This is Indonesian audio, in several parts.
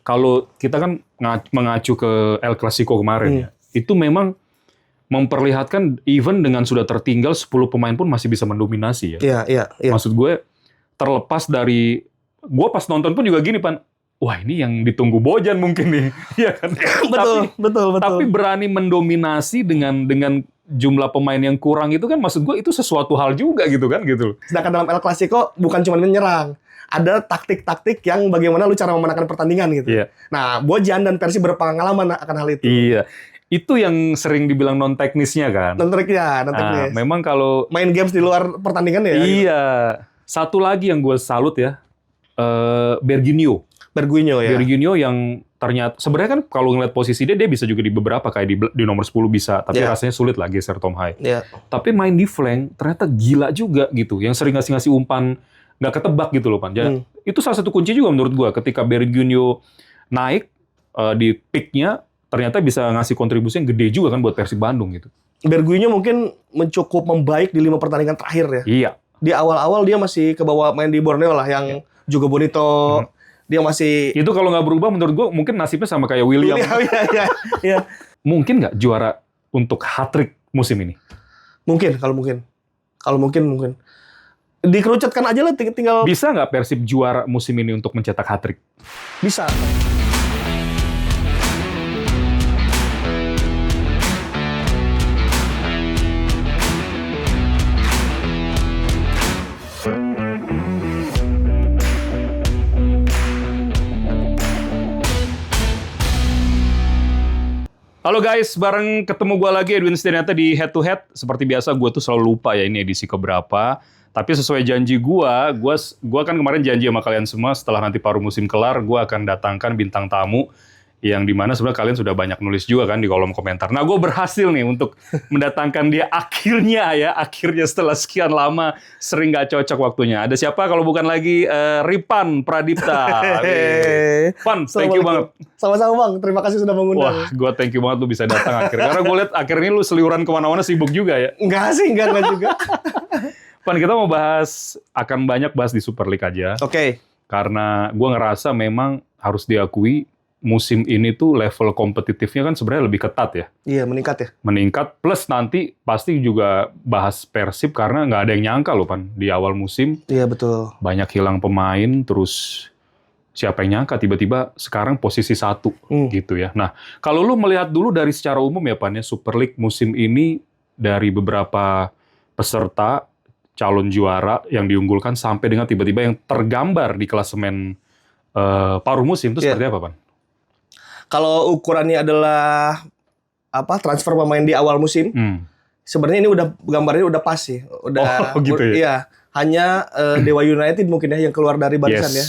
kalau kita kan mengacu ke El Clasico kemarin ya, itu memang memperlihatkan even dengan sudah tertinggal 10 pemain pun masih bisa mendominasi ya. Iya. Maksud gue terlepas dari, gue pas nonton pun juga gini Pan, wah ini yang ditunggu Bojan mungkin nih, iya kan? Betul. Tapi berani mendominasi dengan jumlah pemain yang kurang itu kan, maksud gue itu sesuatu hal juga gitu kan gitu. Sedangkan dalam El Clasico bukan cuma menyerang, ada taktik-taktik yang bagaimana lu cara memenangkan pertandingan gitu. Iya. Nah, Bojan dan Persib berpengalaman akan hal itu. Iya. Itu yang sering dibilang non teknisnya kan. Non teknis. Memang kalau main games di luar pertandingan ya. Iya. Satu lagi yang gue salut ya, Berginio ya. Berginio yang ternyata sebenarnya kan kalau ngeliat posisi dia bisa juga di beberapa kayak di nomor 10 bisa, tapi rasanya sulit lah geser Tom Hai. Tapi main di flank ternyata gila juga gitu. Yang sering ngasih umpan nggak ketebak gitu loh Pan. Itu salah satu kunci juga menurut gue ketika Berginio naik di peak-nya ternyata bisa ngasih kontribusi yang gede juga kan buat Persib Bandung gitu. Berginio mungkin mencukup membaik di 5 pertandingan terakhir ya. Iya. Di awal-awal dia masih ke bawah main di Borneo lah yang juga Bonito. Dia masih itu kalau nggak berubah menurut gue mungkin nasibnya sama kayak William. Iya. Mungkin nggak juara untuk hat-trick musim ini? Kalau mungkin. Dikerucutkan aja lah tinggal. Bisa nggak Persib juara musim ini untuk mencetak hat-trick? Bisa. Halo guys, bareng ketemu gue lagi Edwin Setianata di Head to Head. Seperti biasa gue tuh selalu lupa ya ini edisi keberapa. Tapi sesuai janji gue kan kemarin janji sama kalian semua setelah nanti paruh musim kelar, gue akan datangkan bintang tamu yang dimana sebenarnya kalian sudah banyak nulis juga kan di kolom komentar. Nah gue berhasil nih untuk mendatangkan dia akhirnya setelah sekian lama sering gak cocok waktunya. Ada siapa kalau bukan lagi Ripan Pradipta. Pan, thank you banget. Sama-sama Bang, terima kasih sudah mengundang. Wah, gue thank you banget lu bisa datang akhirnya. Karena gue lihat akhirnya lu seliuran kemana-mana sibuk juga ya. Enggak juga. Pan, kita mau akan banyak bahas di Super League aja. Oke. Karena gue ngerasa memang harus diakui musim ini tuh level kompetitifnya kan sebenarnya lebih ketat ya. Iya, meningkat ya. Meningkat, plus nanti pasti juga bahas Persib karena nggak ada yang nyangka loh Pan, di awal musim. Iya, betul. Banyak hilang pemain, terus siapa yang nyangka tiba-tiba sekarang posisi 1 gitu ya. Nah, kalau lu melihat dulu dari secara umum ya Pan ya, Super League musim ini dari beberapa peserta, calon juara yang diunggulkan sampai dengan tiba-tiba yang tergambar di klasemen paruh musim itu seperti apa Pan? Kalau ukurannya adalah transfer pemain di awal musim, sebenarnya ini gambarnya udah pas sih, gitu ya. Iya, hanya Dewa United mungkin ya yang keluar dari barisan ya.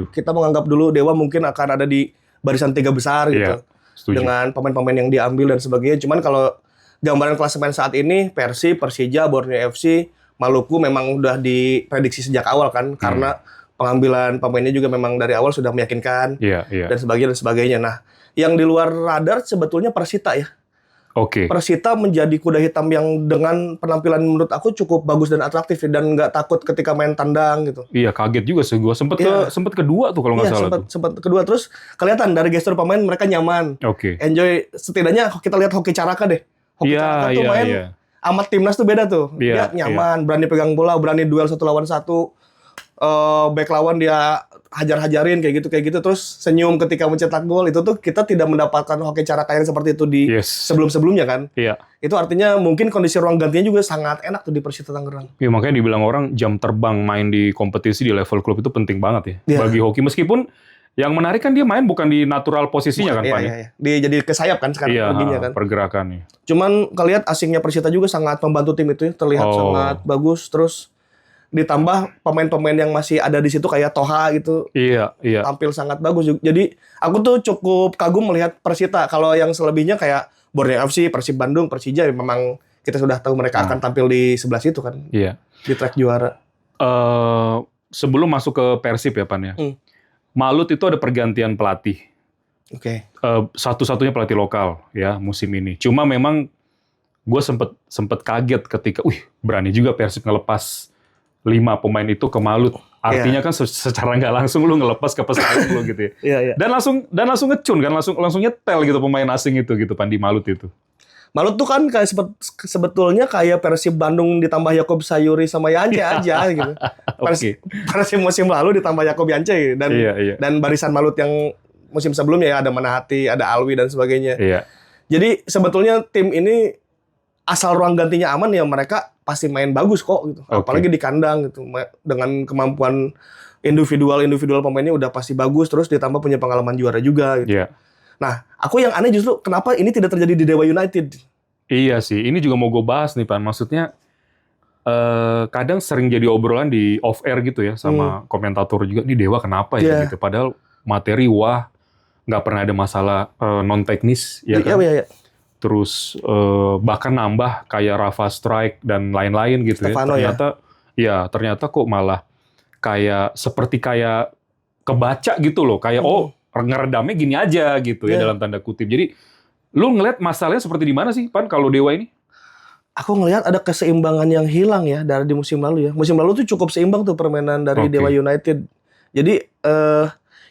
Kita menganggap dulu Dewa mungkin akan ada di barisan 3 besar gitu, dengan pemain-pemain yang diambil dan sebagainya. Cuman kalau gambaran klasemen saat ini Persib, Persija, Borneo FC, Maluku memang udah diprediksi sejak awal kan, karena pengambilan pemainnya juga memang dari awal sudah meyakinkan dan sebagainya. Nah, yang di luar radar sebetulnya Persita ya. Oke. Persita menjadi kuda hitam yang dengan penampilan menurut aku cukup bagus dan atraktif dan nggak takut ketika main tandang gitu. Iya, kaget juga sih gue. Sempet kedua tuh kalau nggak salah. Sempat kedua, terus kelihatan dari gestur pemain mereka nyaman. Enjoy, setidaknya kita lihat Hoki Caraka deh. Hoki Caraka tuh main amat timnas tuh beda tuh. Dia nyaman, berani pegang bola, berani duel 1 lawan 1. Back lawan dia hajar-hajarin kayak gitu terus senyum ketika mencetak gol. Itu tuh kita tidak mendapatkan Hoki Caraka yang seperti itu di sebelum-sebelumnya kan. Itu artinya mungkin kondisi ruang gantinya juga sangat enak tuh di Persita Tangerang. Iya, makanya dibilang orang jam terbang main di kompetisi di level klub itu penting banget ya bagi Hoki. Meskipun yang menarik kan dia main bukan di natural posisinya kan Pak. Dia jadi ke sayap kan sekarang perginya kan. Pergerakannya. Cuman kalian asingnya Persita juga sangat membantu tim itu ya, terlihat sangat bagus. Terus ditambah pemain-pemain yang masih ada di situ kayak Toha gitu. Iya. Tampil sangat bagus. Jadi aku tuh cukup kagum melihat Persita. Kalau yang selebihnya kayak Borneo FC, Persib Bandung, Persija memang kita sudah tahu mereka akan tampil di sebelah situ kan. Iya. Di track juara. Sebelum masuk ke Persib ya Pan ya. Malut itu ada pergantian pelatih. Satu-satunya pelatih lokal ya musim ini. Cuma memang gue sempet kaget ketika berani juga Persib ngelepas 5 pemain itu ke Malut. Artinya kan secara nggak langsung lu ngelepas ke pesaing lu gitu ya. Dan langsung ngecun kan, langsung nyetel gitu pemain asing itu gitu Pan di Malut itu. Malut tuh kan kayak sebetulnya kayak Persib Bandung ditambah Yakob Sayuri sama Yance aja gitu. Persib musim lalu ditambah Yakob Yance dan dan barisan Malut yang musim sebelumnya ya ada Manahati, ada Alwi dan sebagainya. Jadi sebetulnya tim ini asal ruang gantinya aman ya mereka pasti main bagus kok gitu. Apalagi di kandang gitu dengan kemampuan individual pemainnya udah pasti bagus terus ditambah punya pengalaman juara juga gitu. Nah, aku yang aneh justru kenapa ini tidak terjadi di Dewa United. Iya sih, ini juga mau gue bahas nih Pan. Maksudnya kadang sering jadi obrolan di off air gitu ya sama komentator juga. Ini Dewa kenapa ya gitu. Padahal materi nggak pernah ada masalah non teknis ya kan. Terus bahkan nambah kayak Rafa Strike dan lain-lain gitu Stefano, ya. Ternyata kok malah seperti kebaca gitu loh. Kayak ngeredamnya gini aja gitu ya dalam tanda kutip. Jadi lu ngeliat masalahnya seperti di mana sih Pan kalau Dewa ini? Aku ngelihat ada keseimbangan yang hilang ya dari di musim lalu ya. Musim lalu tuh cukup seimbang tuh permainan dari Dewa United. Jadi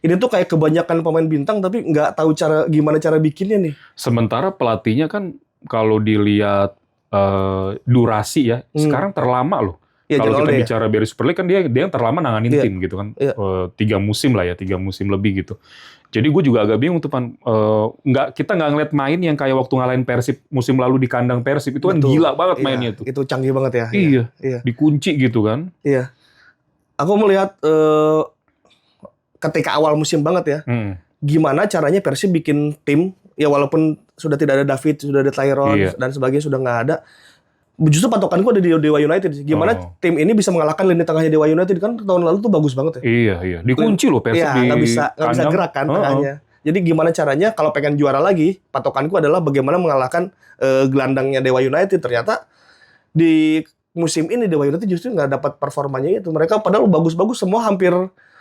ini tuh kayak kebanyakan pemain bintang tapi nggak tahu gimana cara bikinnya nih. Sementara pelatihnya kan kalau dilihat durasi ya sekarang terlama loh. Kalau kita bicara Barry Super League kan dia yang terlama nanganin tim gitu kan. 3 musim lah ya, 3 musim lebih gitu. Jadi gue juga agak bingung tuh Pan. Kita nggak ngeliat main yang kayak waktu ngalahin Persib musim lalu di kandang Persib. Itu kan gila banget mainnya tuh. Itu canggih banget ya. Iya. Dikunci gitu kan. Iya. Aku melihat ketika awal musim banget ya. Gimana caranya Persib bikin tim. Ya walaupun sudah tidak ada David, sudah ada Tyrone dan sebagainya sudah nggak ada. Justru patokanku ada di Dewa United. Gimana tim ini bisa mengalahkan lini tengahnya Dewa United kan tahun lalu tuh bagus banget ya. Iya. Dikunci loh Persib di nggak bisa gerak kan tengahnya. Jadi gimana caranya kalau pengen juara lagi, patokanku adalah bagaimana mengalahkan gelandangnya Dewa United. Ternyata di musim ini Dewa United justru nggak dapat performanya itu. Mereka padahal bagus-bagus semua hampir.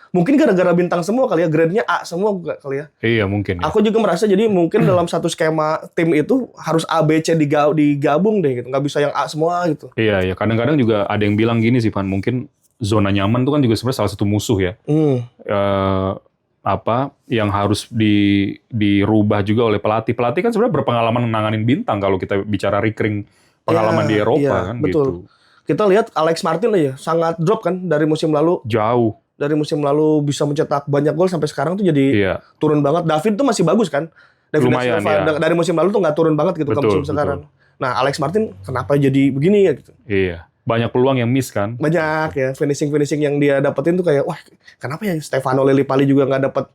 Mungkin gara-gara bintang semua kali ya, grade-nya A semua kali ya. Iya mungkin. Aku juga merasa jadi mungkin dalam satu skema tim itu harus A, B, C digabung deh gitu. Nggak bisa yang A semua gitu. Iya. Kadang-kadang juga ada yang bilang gini sih Pan, mungkin zona nyaman itu kan juga sebenarnya salah satu musuh ya. Yang harus dirubah juga oleh pelatih. Pelatih kan sebenarnya berpengalaman nanganin bintang kalau kita bicara recurring pengalaman di Eropa kan betul. gitu. Kita lihat Alex Martin ya sangat drop kan dari musim lalu. Jauh. Dari musim lalu bisa mencetak banyak gol sampai sekarang tuh jadi turun banget. David tuh masih bagus kan. David lumayan ya. Dari musim lalu tuh nggak turun banget gitu ke musim sekarang. Nah Alex Martin kenapa jadi begini ya gitu. Iya. Banyak peluang yang miss kan. Banyak ya. Finishing yang dia dapetin tuh kayak wah kenapa ya Stefano Lillipali juga nggak dapet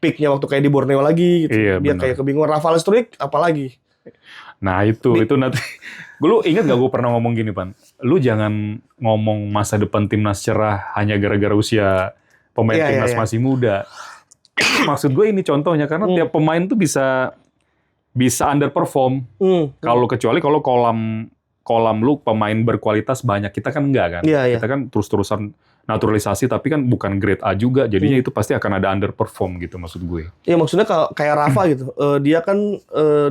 peaknya waktu kayak di Borneo lagi gitu. Iya, dia kayak kebingungan. Rafael Struijk apalagi. Nah itu nanti. Lu ingat gak gue pernah ngomong gini Pan? Lu jangan ngomong masa depan timnas cerah hanya gara-gara usia pemain timnas masih muda. Maksud gue ini contohnya karena tiap pemain tuh bisa underperform. Kecuali kalau kolam lu pemain berkualitas banyak, kita kan enggak kan. Kita kan terus-terusan naturalisasi tapi kan bukan grade A juga, jadinya itu pasti akan ada underperform gitu maksud gue. Iya maksudnya kayak Rafa gitu, dia kan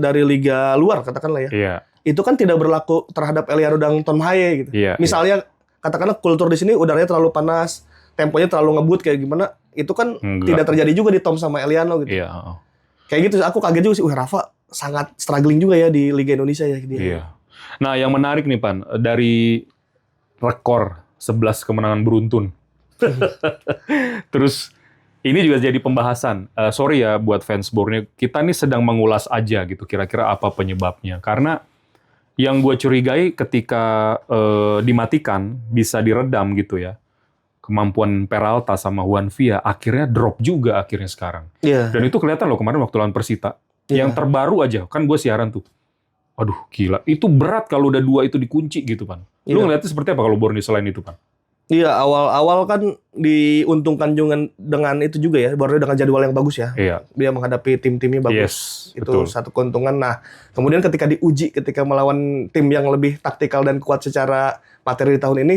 dari liga luar katakanlah ya. Iya. Itu kan tidak berlaku terhadap Eliano dan Tom Haye gitu. Misalnya katakanlah kultur di sini udaranya terlalu panas, temponya terlalu ngebut kayak gimana, itu kan tidak terjadi juga di Tom sama Eliano gitu. Kayak gitu, aku kaget juga sih, Rafa sangat struggling juga ya di Liga Indonesia ya. Iya. Nah, yang menarik nih Pan, dari rekor 11 kemenangan beruntun. Terus ini juga jadi pembahasan. Sorry ya buat fans Borneo, kita nih sedang mengulas aja gitu kira-kira apa penyebabnya. Karena yang gue curigai ketika dimatikan bisa diredam gitu ya. Kemampuan Peralta sama Juan Villa akhirnya drop juga akhirnya sekarang. Dan itu kelihatan loh kemarin waktu lawan Persita. Yang terbaru aja, kan gue siaran tuh. Aduh gila, itu berat kalau udah 2 itu dikunci gitu Pan. Lu ngeliatnya seperti apa kalau Borneo selain itu Pan? Iya, awal-awal kan diuntungkan juga dengan itu juga ya, Borneo dengan jadwal yang bagus ya. Dia menghadapi tim-timnya bagus. Itu betul. Satu keuntungan. Nah, kemudian ketika melawan tim yang lebih taktikal dan kuat secara materi di tahun ini,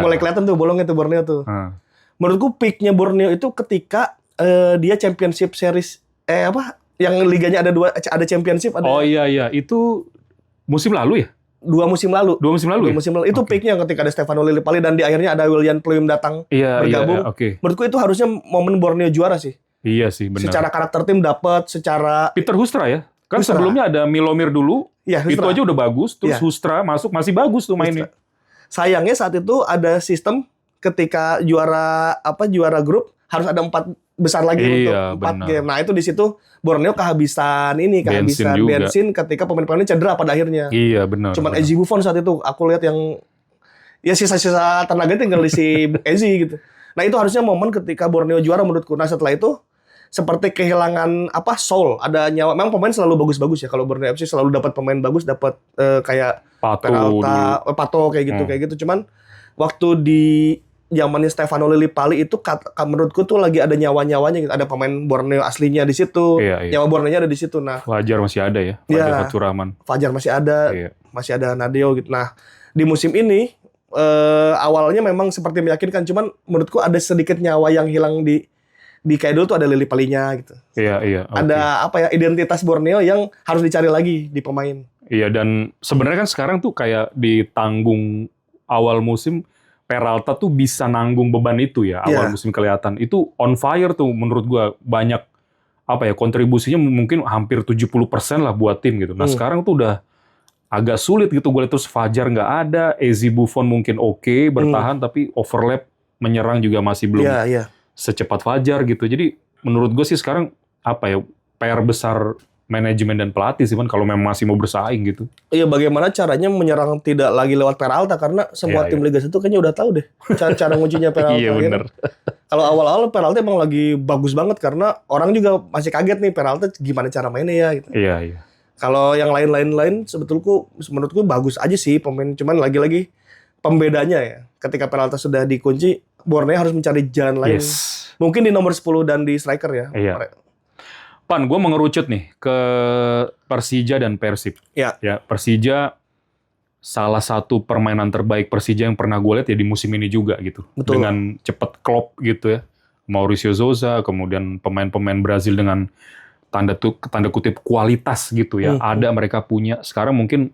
mulai kelihatan tuh bolongnya tuh Borneo tuh. Menurutku peak-nya Borneo itu ketika dia championship series yang liganya ada championship ada. Oh iya, itu musim lalu ya? 2 musim lalu. 2 musim lalu. 2 musim lalu. Itu peaknya ketika ada Stefano Lillipali dan di akhirnya ada William Pluim datang bergabung. Menurutku itu harusnya momen Borneo juara sih. Iya sih, benar. Secara karakter tim dapat, secara Peter Hoekstra ya. Kan Hoekstra. Sebelumnya ada Milomir dulu. Ya, itu aja udah bagus. Terus Hoekstra masuk masih bagus tuh mainnya. Sayangnya saat itu ada sistem ketika juara grup harus ada 4 besar lagi untuk 4 game. Nah, itu di situ Borneo kehabisan bensin ketika pemain-pemainnya cedera pada akhirnya. Iya, benar. Cuman Ezi Buffon saat itu aku lihat yang ya sisa-sisa tenaga tinggal di si Ezi gitu. Nah, itu harusnya momen ketika Borneo juara menurutku. Nah, setelah itu seperti kehilangan soul, ada nyawa. Memang pemain selalu bagus-bagus ya. Kalau Borneo FC selalu dapat pemain bagus, dapat kayak Peralta, Pato kayak gitu. Cuman waktu di zamannya Stefano Lillipali itu menurutku tuh lagi ada nyawa-nyawanya gitu. Ada pemain Borneo aslinya di situ. Nyawa Borneo-nya ada di situ. Nah, Fajar masih ada ya. Fatur Rahman. Fajar masih ada. Masih ada Nadeo gitu. Nah, di musim ini awalnya memang seperti meyakinkan, cuman menurutku ada sedikit nyawa yang hilang di kayak dulu tuh ada Lillipalinya gitu. Iya. Ada identitas Borneo yang harus dicari lagi di pemain. Iya, dan sebenarnya kan sekarang tuh kayak di tanggung awal musim Peralta tuh bisa nanggung beban itu ya, awal musim kelihatan. Itu on fire tuh menurut gua, banyak kontribusinya mungkin hampir 70% lah buat tim gitu. Nah, sekarang tuh udah agak sulit gitu. Gue lihat terus Fajar nggak ada, Ezi Buffon mungkin oke, bertahan, tapi overlap menyerang juga masih belum secepat Fajar gitu. Jadi menurut gue sih sekarang PR besar manajemen dan pelatih sih, kalau memang masih mau bersaing gitu. Iya, bagaimana caranya menyerang tidak lagi lewat Peralta, karena semua tim Liga 1 kayaknya udah tahu deh cara nguncinya Peralta. Iya, bener. Kalau awal-awal Peralta emang lagi bagus banget, karena orang juga masih kaget nih Peralta gimana cara mainnya ya gitu. Iya. Kalau yang lain menurutku bagus aja sih pemain, cuman lagi-lagi pembedanya ya. Ketika Peralta sudah dikunci, Borneo harus mencari jalan lain. Mungkin di nomor 10 dan di striker ya. Iya. Pan, gue mengerucut nih ke Persija dan Persib. Ya, Persija salah satu permainan terbaik Persija yang pernah gue lihat ya di musim ini juga gitu. Betul. Dengan cepet klop gitu ya. Mauricio Souza, kemudian pemain-pemain Brazil dengan tanda kutip kualitas gitu ya. Ada, mereka punya. Sekarang mungkin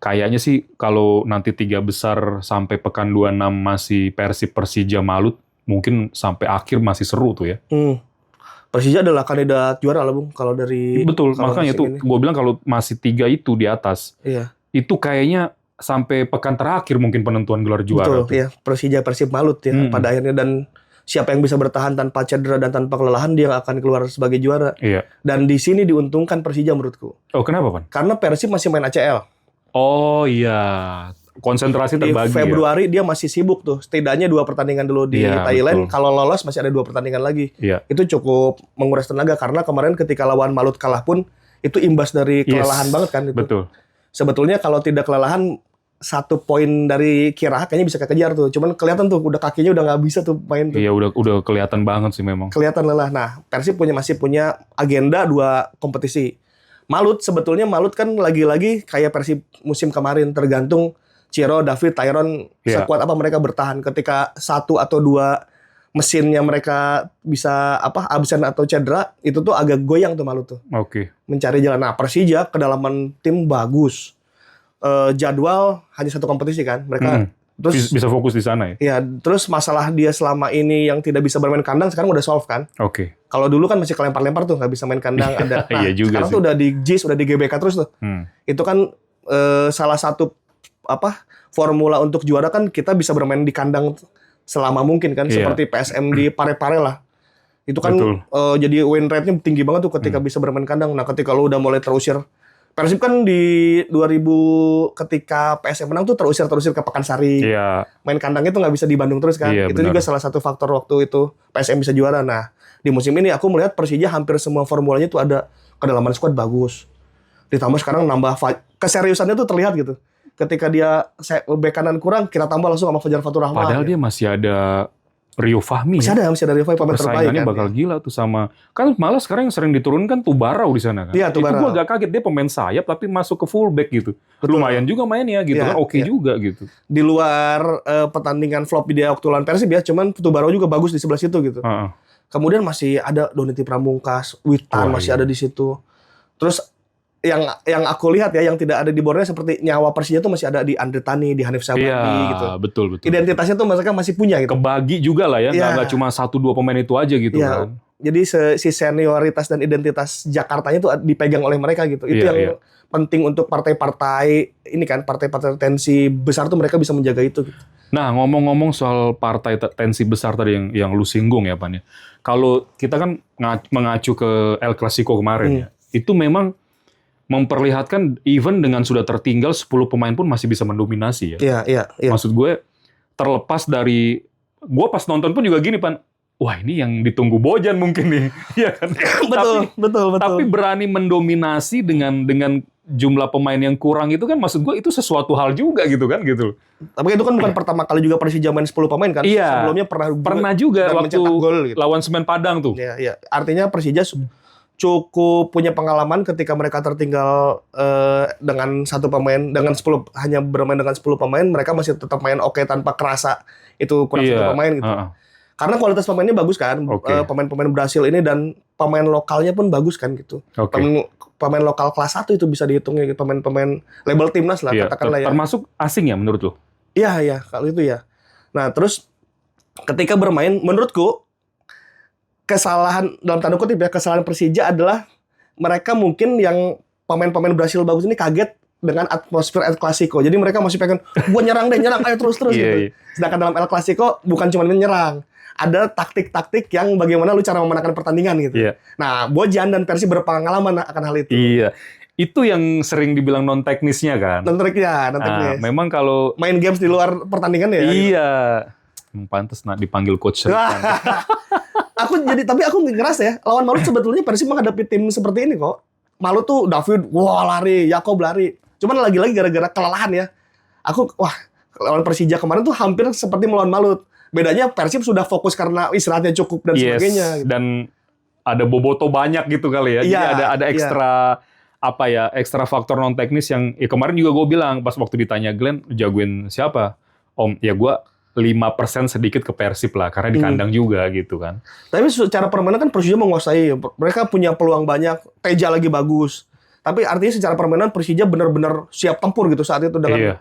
kayaknya sih kalau nanti 3 besar sampai pekan 26 masih Persib, Persija, Malut, mungkin sampai akhir masih seru tuh ya. Persija adalah kandidat juara lah, Bung, kalau dari... Betul, makanya itu gue bilang kalau masih 3 itu di atas, itu kayaknya sampai pekan terakhir mungkin penentuan gelar juara. Betul, iya. Persija, Persib, Malut ya pada akhirnya, dan siapa yang bisa bertahan tanpa cedera dan tanpa kelelahan, dia akan keluar sebagai juara. Iya. Dan di sini diuntungkan Persija menurutku. Oh, kenapa, Pan? Karena Persib masih main ACL. Oh iya, konsentrasi terbagi. Di Februari dia masih sibuk tuh. Setidaknya 2 pertandingan dulu di Thailand. Betul. Kalau lolos masih ada 2 pertandingan lagi. Itu cukup menguras tenaga, karena kemarin ketika lawan Malut kalah pun itu imbas dari kelelahan banget kan itu. Betul. Sebetulnya kalau tidak kelelahan, 1 poin dari Kiraha kayaknya bisa kekejar tuh. Cuman kelihatan tuh udah kakinya udah nggak bisa tuh main tuh. Iya, udah kelihatan banget sih memang. Kelihatan lelah. Nah, Persib masih punya agenda 2 kompetisi. Malut kan lagi-lagi kayak Persib musim kemarin, tergantung Ciro, David, Tyron sekuat apa mereka bertahan. Ketika 1 atau 2 mesinnya mereka bisa absen atau cedera, itu tuh agak goyang tuh Malut tuh. Oke. Mencari jalan. Nah, Persija kedalaman tim bagus. Jadwal hanya 1 kompetisi kan. Mereka terus bisa fokus di sana ya. Iya, terus masalah dia selama ini yang tidak bisa bermain kandang sekarang udah solve kan. Oke. Kalau dulu kan masih kelempar-lempar tuh, nggak bisa main kandang. Ada. Nah, iya juga sekarang sih. tuh udah di JIS, udah di GBK terus tuh. Itu kan salah satu formula untuk juara kan, kita bisa bermain di kandang selama mungkin kan, seperti PSM di Parepare lah. Itu kan jadi win rate-nya tinggi banget tuh ketika bisa bermain kandang. Nah, ketika lo udah mulai terusir, Persib kan di 2000 ketika PSM menang tuh terusir ke Pekansari. Main kandang itu nggak bisa di Bandung terus kan. Itu juga salah satu faktor waktu itu PSM bisa juara. Nah, di musim ini aku melihat Persija hampir semua formulanya tuh ada kedalaman squad bagus. Ditambah sekarang nambah keseriusannya tuh terlihat gitu. Ketika dia bek kanan kurang, kita tambah langsung sama Fajar Fatur Rahman. Padahal dia masih ada Rio Fahmi. Masih ada Rio Fahmi, pemain terbaik kan. Bakal gila tuh sama. Kan malah sekarang yang sering diturunkan Tubarau di sana kan. Iya, Tubarau. Itu gue agak kaget, dia pemain sayap tapi masuk ke fullback gitu. Betul. Lumayan juga mainnya gitu kan, oke juga gitu. Di luar pertandingan flop dia waktu lawan Persib ya, cuman Tubarau juga bagus di sebelah situ gitu. Kemudian masih ada Doniti Pramungkas, Witan masih ada di situ. Terus yang aku lihat ya, yang tidak ada di Borneo seperti nyawa Persija tuh masih ada di Andre Tani, di Hanif Sabandi gitu. Betul. Identitasnya tuh mereka masih punya gitu. Kebagi juga lah ya, nggak cuma 1-2 pemain itu aja gitu kan. Jadi si senioritas dan identitas Jakartanya tuh dipegang oleh mereka gitu. Itu yang penting untuk partai-partai ini kan, partai-partai tensi besar tuh mereka bisa menjaga itu gitu. Nah, ngomong-ngomong soal partai tensi besar tadi yang lu singgung ya, Pan ya. Kalau kita kan mengacu ke El Clasico kemarin ya, itu memang memperlihatkan even dengan sudah tertinggal 10 pemain pun masih bisa mendominasi ya. Iya. Maksud gue terlepas dari gue pas nonton pun juga gini, Pan. Wah, ini yang ditunggu Bojan mungkin nih. Iya kan? Betul. Tapi berani mendominasi dengan jumlah pemain yang kurang itu kan, maksud gue itu sesuatu hal juga gitu kan gitu. Tapi itu kan bukan pertama kali juga Persija main 10 pemain kan? Iya. Sebelumnya pernah juga waktu gol, gitu. Lawan Semen Padang tuh. Iya. Artinya Persija cukup punya pengalaman ketika mereka tertinggal dengan satu pemain, hanya bermain dengan 10 pemain, mereka masih tetap main oke tanpa kerasa itu kurang satu pemain gitu. Karena kualitas pemainnya bagus kan, pemain-pemain Brasil ini dan pemain lokalnya pun bagus kan gitu. Pemain lokal kelas 1 itu bisa dihitungnya gitu, pemain-pemain label timnas lah katakanlah ya. Termasuk asing ya menurut lo? Iya, kalau itu ya. Nah, terus ketika bermain menurutku kesalahan dalam tanda kutip ya, kesalahan Persija adalah mereka mungkin yang pemain-pemain Brasil bagus ini kaget dengan atmosfer El Clasico. Jadi mereka masih pengen gua nyerang ayo terus gitu. Sedangkan dalam El Clasico bukan cuma menyerang, ada taktik-taktik yang bagaimana lu cara memenangkan pertandingan gitu. Nah, Bojan dan Persib berpengalaman akan hal itu. Iya. Itu yang sering dibilang non teknisnya kan. Non teknis. Memang kalau main games di luar pertandingan ya. Iya. Gitu. Pantes dipanggil coach. Tapi aku ngerasa ya, lawan Malut sebetulnya Persib menghadapi tim seperti ini kok. Malut tuh David, lari, Yakob lari. Cuman lagi-lagi gara-gara kelelahan ya. Lawan Persija kemarin tuh hampir seperti melawan Malut. Bedanya Persib sudah fokus karena istirahatnya cukup dan sebagainya. Gitu. Dan ada boboto banyak gitu kali ya. Jadi ada ekstra ekstra faktor non teknis yang kemarin juga gue bilang pas waktu ditanya Glenn jagoin siapa? Om, ya gue 5% sedikit ke Persib lah, karena di kandang juga gitu kan. Tapi secara permainan kan Persija menguasai. Mereka punya peluang banyak, Teja lagi bagus. Tapi artinya secara permainan Persija benar-benar siap tempur gitu saat itu dengan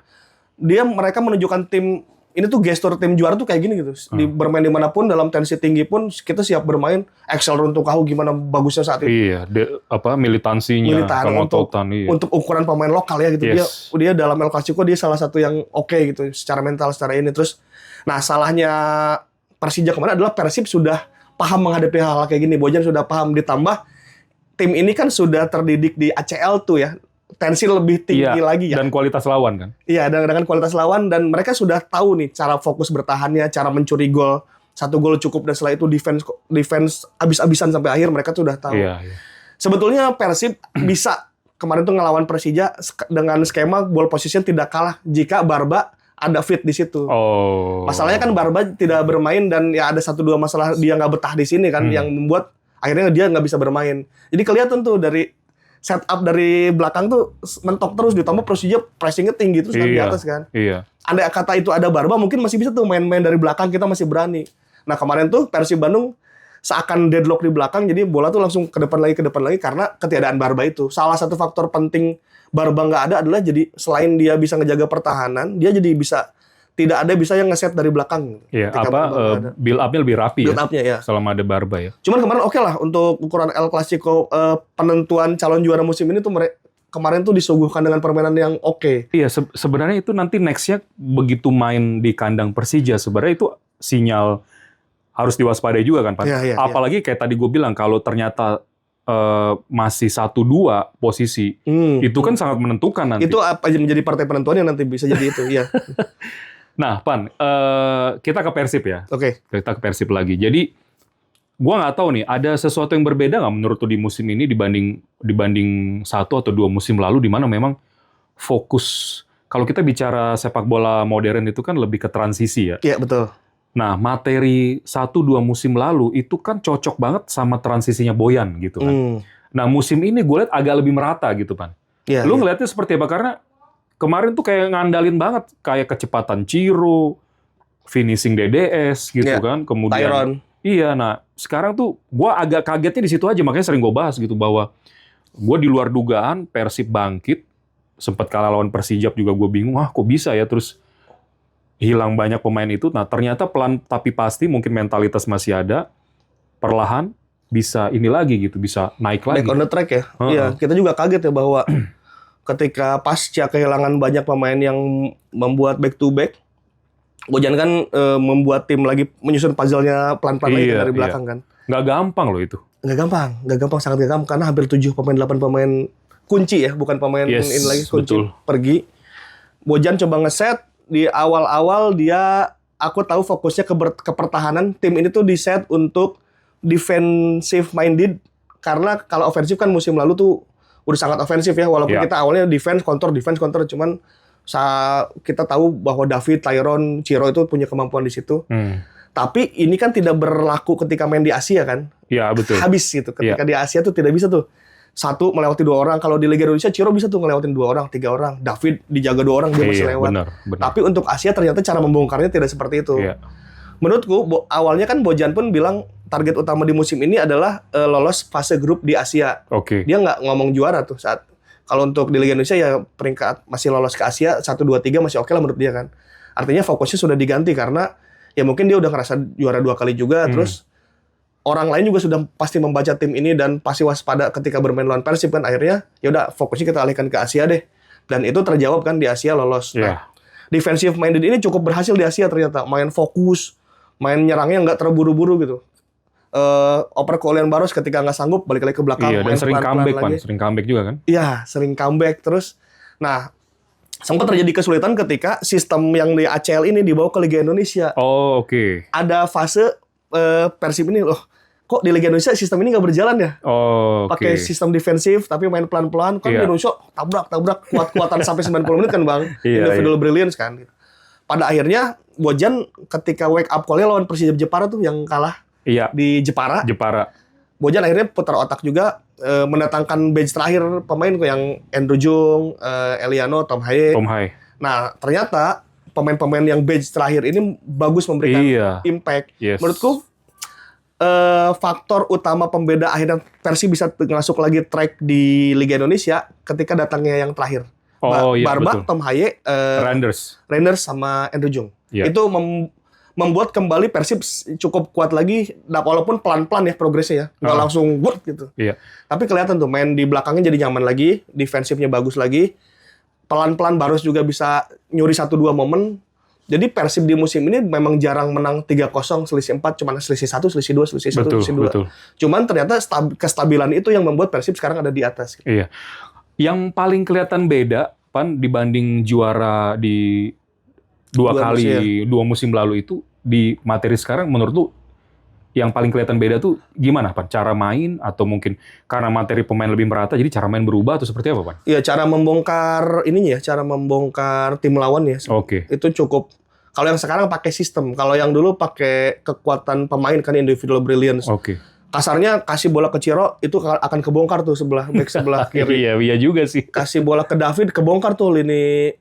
mereka menunjukkan tim ini tuh gestur tim juara tuh kayak gini gitu. Bermain dimanapun dalam tensi tinggi pun kita siap bermain. Excel untuk tahu gimana bagusnya saat itu. Iya, militansinya, kemototan. Untuk ukuran pemain lokal ya gitu. Dia dalam El Clasico dia salah satu yang oke gitu secara mental, secara ini. Terus nah, salahnya Persija kemarin adalah Persib sudah paham menghadapi hal-hal kayak gini. Bojan sudah paham, ditambah tim ini kan sudah terdidik di ACL tuh ya. Tensi lebih tinggi lagi ya. Dan kualitas lawan kan. Iya, dengan kualitas lawan dan mereka sudah tahu nih cara fokus bertahannya, cara mencuri gol. 1 gol cukup dan setelah itu defense abis-abisan sampai akhir mereka tuh udah tahu. Sebetulnya Persib bisa kemarin tuh ngelawan Persija dengan skema ball position tidak kalah jika Barba ada fit di situ. Masalahnya kan Barba tidak bermain dan ya ada 1-2 masalah dia nggak betah di sini kan yang membuat akhirnya dia nggak bisa bermain. Jadi kelihatan tuh dari setup dari belakang tuh mentok terus, ditambah Persija pressingnya tinggi terus kan di atas kan. Andai kata itu ada Barba mungkin masih bisa tuh main-main dari belakang, kita masih berani. Nah kemarin tuh Persib Bandung seakan deadlock di belakang, jadi bola tuh langsung ke depan lagi karena ketiadaan Barba itu. Salah satu faktor penting Barba nggak ada adalah jadi selain dia bisa ngejaga pertahanan, dia jadi tidak ada bisa yang nge-set dari belakang. Build up-nya lebih rapi build up-nya, ya. Selama ada Barba ya. Cuman kemarin oke lah untuk ukuran El Clasico penentuan calon juara musim ini tuh kemarin tuh disuguhkan dengan permainan yang oke. Iya, sebenarnya itu nanti next-nya begitu main di kandang Persija, sebenarnya itu sinyal harus diwaspadai juga kan, Pak. Apalagi kayak tadi gue bilang, kalau ternyata masih 1-2 posisi, itu kan sangat menentukan nanti. Itu apa menjadi partai penentuan yang nanti bisa jadi itu, ya. Nah, Pan, kita ke Persib ya. Oke. Kita ke Persib lagi. Jadi, gua nggak tahu nih, ada sesuatu yang berbeda nggak menurut lu di musim ini dibanding 1 atau 2 musim lalu, di mana memang fokus, kalau kita bicara sepak bola modern itu kan lebih ke transisi ya. Iya, betul. Nah, materi 1-2 musim lalu itu kan cocok banget sama transisinya Boyan gitu kan. Nah, musim ini gue lihat agak lebih merata gitu, Pan. Lu ngeliatnya seperti apa? Karena kemarin tuh kayak ngandalin banget, kayak kecepatan Ciro, finishing DDS gitu kan, kemudian Tyron. Iya, nah sekarang tuh gue agak kagetnya di situ aja, makanya sering gue bahas gitu bahwa Gue di luar dugaan Persib bangkit, sempat kalah lawan Persijap juga gue bingung, kok bisa ya, terus hilang banyak pemain itu. Nah ternyata pelan tapi pasti mungkin mentalitas masih ada, perlahan bisa ini lagi gitu, bisa naik lagi. Back on the track ya. Iya, kita juga kaget ya bahwa ketika pasca kehilangan banyak pemain yang membuat back to back, Bojan kan membuat tim lagi menyusun puzzle-nya pelan-pelan lagi dari belakang kan. Nggak gampang loh itu. Nggak gampang, sangat nggak gampang karena hampir 7 pemain, 8 pemain kunci ya, bukan pemain ini lagi kunci betul. Pergi. Bojan coba ngeset di awal-awal aku tahu fokusnya ke pertahanan. Tim ini tuh di-set untuk defensive minded karena kalau ofensif kan musim lalu tuh udah sangat ofensif ya, walaupun kita awalnya defense counter, cuman kita tahu bahwa David, Tyron, Ciro itu punya kemampuan di situ. Tapi ini kan tidak berlaku ketika main di Asia kan? Iya betul. Habis gitu. Ketika di Asia tuh tidak bisa tuh satu melewati 2 orang. Kalau di Liga Indonesia Ciro bisa tuh ngelewatin 2 orang, 3 orang. David dijaga 2 orang dia masih lewat. Benar. Tapi untuk Asia ternyata cara membongkarnya tidak seperti itu. Menurutku awalnya kan Bojan pun bilang target utama di musim ini adalah lolos fase grup di Asia. Dia nggak ngomong juara tuh saat. Kalau untuk di Liga Indonesia ya peringkat masih lolos ke Asia 1, 2, 3 masih oke lah menurut dia kan. Artinya fokusnya sudah diganti karena ya mungkin dia udah ngerasa juara 2 kali juga. Terus orang lain juga sudah pasti membaca tim ini dan pasti waspada ketika bermain lawan Persib kan. Akhirnya ya udah fokusnya kita alihkan ke Asia deh. Dan itu terjawab kan di Asia lolos. Nah, defensive minded ini cukup berhasil di Asia ternyata. Main fokus, main nyerangnya nggak terburu-buru gitu. Oper ke Olian Baros ketika nggak sanggup balik lagi ke belakang. Iya, dan sering comeback kan, sering comeback juga kan? Iya, sering comeback terus. Nah, sempat terjadi kesulitan ketika sistem yang di ACL ini dibawa ke Liga Indonesia. Ada fase Persib ini loh, kok di Liga Indonesia sistem ini nggak berjalan ya? Pakai sistem defensif tapi main pelan-pelan kan di Indonesia tabrak kuat-kuatan sampai 90 menit kan bang, individual brilliance kan. Pada akhirnya Bojan ketika wake up call-nya lawan Persija Jepara tuh yang kalah di Jepara. Bojan akhirnya putar otak juga, mendatangkan bench terakhir pemain yang Andrew Jung, Eliano, Tom Haye. Nah ternyata pemain-pemain yang bench terakhir ini bagus memberikan impact. Menurutku faktor utama pembeda akhirnya Persib bisa masuk lagi track di Liga Indonesia ketika datangnya yang terakhir. Barba, betul. Tom Haye, Reinders sama Andrew Jung. Itu membuat kembali Persib cukup kuat lagi, walaupun pelan-pelan ya progresnya ya, nggak langsung good gitu. Tapi kelihatan tuh main di belakangnya jadi nyaman lagi, defensifnya bagus lagi, pelan-pelan Baros juga bisa nyuri 1-2 momen. Jadi Persib di musim ini memang jarang menang 3-0, selisih 4, cuma selisih 1, selisih 2, selisih 1, selisih 2. Cuman ternyata kestabilan itu yang membuat Persib sekarang ada di atas. Iya. Yang paling kelihatan beda, Pan, dibanding juara di dua musim lalu itu, di materi sekarang menurut lu yang paling kelihatan beda tuh gimana, Pan? Cara main atau mungkin karena materi pemain lebih merata jadi cara main berubah atau seperti apa, Pan? Iya, cara membongkar tim lawan ya. Itu cukup. Kalau yang sekarang pakai sistem, kalau yang dulu pakai kekuatan pemain kan individual brilliance. Kasarnya kasih bola ke Ciro itu akan kebongkar tuh back sebelah kiri. Iya juga sih. Kasih bola ke David kebongkar tuh lini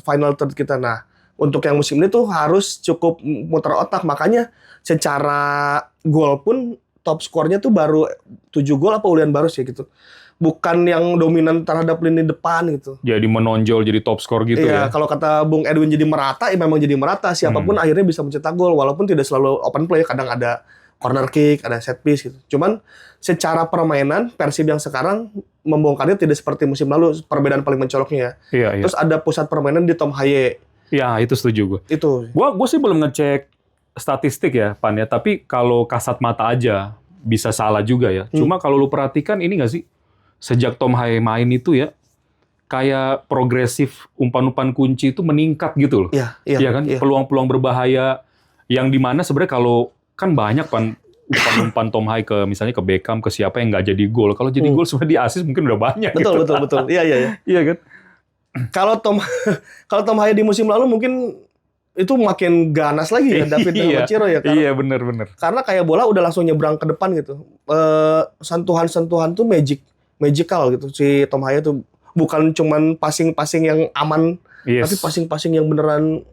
final third kita. Nah, untuk yang musim ini tuh harus cukup muter otak. Makanya secara gol pun top skornya tuh baru 7 gol apa Olian Baros ya gitu. Bukan yang dominan terhadap lini depan gitu. Jadi menonjol jadi top skor gitu ya. Kalau kata Bung Edwin jadi merata, ya memang jadi merata. Siapapun akhirnya bisa mencetak gol. Walaupun tidak selalu open play, kadang ada corner kick, ada set piece gitu. Cuman secara permainan Persib yang sekarang membongkarnya tidak seperti musim lalu. Perbedaan paling mencoloknya ya. Terus ada pusat permainan di Tom Haye. Ya, itu setuju gue. Gue sih belum ngecek statistik ya, Pan ya. Tapi kalau kasat mata aja bisa salah juga ya. Cuma kalau lu perhatikan ini nggak sih, sejak Tom Haye main itu ya, kayak progresif umpan-umpan kunci itu meningkat gitu loh. Iya kan? Peluang-peluang berbahaya yang dimana sebenarnya kalau kan banyak Pan umpan-umpan Tom Haye ke misalnya ke Beckham, ke siapa yang nggak jadi gol. Kalau jadi gol sebenarnya di assist mungkin udah banyak. Betul. Iya kan? Kalau Tom Haye di musim lalu mungkin itu makin ganas lagi ya David dan Ciro ya. Iya benar. Karena kayak bola udah langsung nyebrang ke depan gitu. Sentuhan-sentuhan tuh magical gitu. Si Tom Haye tuh bukan cuman passing-passing yang aman, tapi passing-passing yang beneran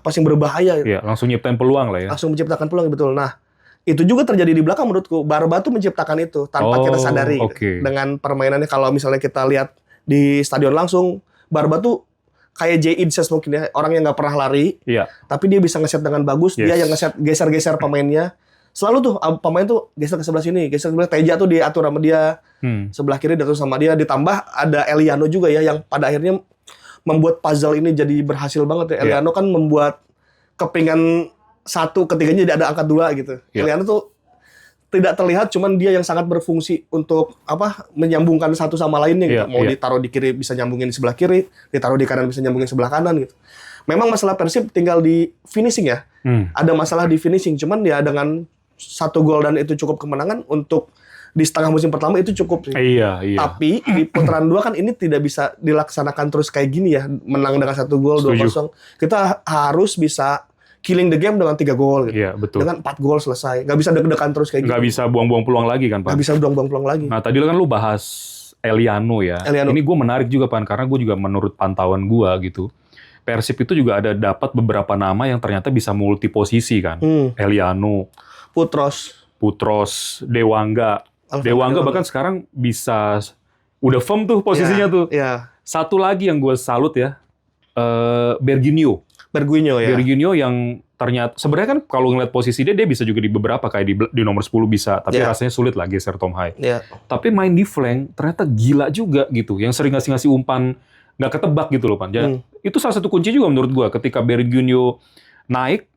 passing berbahaya. Iya, langsung nyiptain peluang lah ya. Langsung menciptakan peluang, betul. Nah, Itu juga terjadi di belakang menurutku. Barba tuh menciptakan itu tanpa kita sadari. Gitu. Dengan permainannya kalau misalnya kita lihat di stadion langsung, Barba tuh kayak Jay Idses mungkin ya, orang yang nggak pernah lari, tapi dia bisa ngeset dengan bagus. Dia yang ngeset geser-geser pemainnya. Selalu tuh pemain tuh geser ke sebelah sini, geser ke sebelah. Teja tuh diatur sama dia, sebelah kiri diatur sama dia. Ditambah ada Eliano juga ya, yang pada akhirnya membuat puzzle ini jadi berhasil banget ya. Eliano kan membuat kepingan 1 ketiganya jadi ada angka 2 gitu. Eliano tuh tidak terlihat, cuman dia yang sangat berfungsi untuk menyambungkan satu sama lainnya gitu. Mau ditaruh di kiri bisa nyambungin di sebelah kiri, ditaruh di kanan bisa nyambungin sebelah kanan gitu. Memang masalah Persib tinggal di finishing ya. Ada masalah di finishing, cuman ya dengan 1 gol dan itu cukup kemenangan untuk di setengah musim pertama itu cukup sih. Tapi di putaran 2 kan ini tidak bisa dilaksanakan terus kayak gini ya. Menang dengan 1 gol, 2-0. Kita harus bisa killing the game dengan 3 gol gitu. Betul. Dengan 4 gol selesai. Nggak bisa deg-degan terus kayak gitu. Nggak bisa buang-buang peluang lagi kan, Pak? Nggak bisa buang-buang peluang lagi. Nah, tadi kan lu bahas Eliano ya. Ini gue menarik juga, Pak, karena gue juga menurut pantauan gue gitu. Persib itu juga ada dapat beberapa nama yang ternyata bisa multi posisi kan. Eliano, Putros, Dewangga. Dewangga bahkan sekarang bisa udah firm tuh posisinya tuh. Satu lagi yang gue salut ya, Berginio yang ternyata sebenarnya kan kalau ngeliat posisi dia bisa juga di beberapa kayak di nomor 10 bisa, tapi rasanya sulit lah geser Tom Hai. Tapi main di flank ternyata gila juga gitu, yang sering ngasih umpan nggak ketebak gitu loh, Pan. Itu salah satu kunci juga menurut gua ketika Berginio naik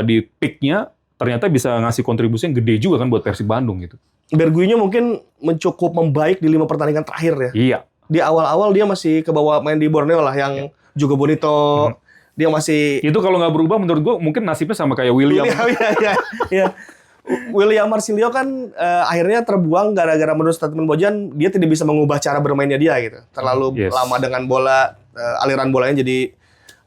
di peak-nya ternyata bisa ngasih kontribusi yang gede juga kan buat Persib Bandung gitu. Berginio mungkin mencukup membaik di 5 pertandingan terakhir ya. Di awal-awal dia masih ke bawah main di Borneo lah yang juga Bonito. Dia masih itu kalau nggak berubah menurut gua mungkin nasibnya sama kayak William. William Marsilio kan akhirnya terbuang gara-gara menurut statement Bojan dia tidak bisa mengubah cara bermainnya dia gitu. Terlalu lama dengan bola, aliran bolanya jadi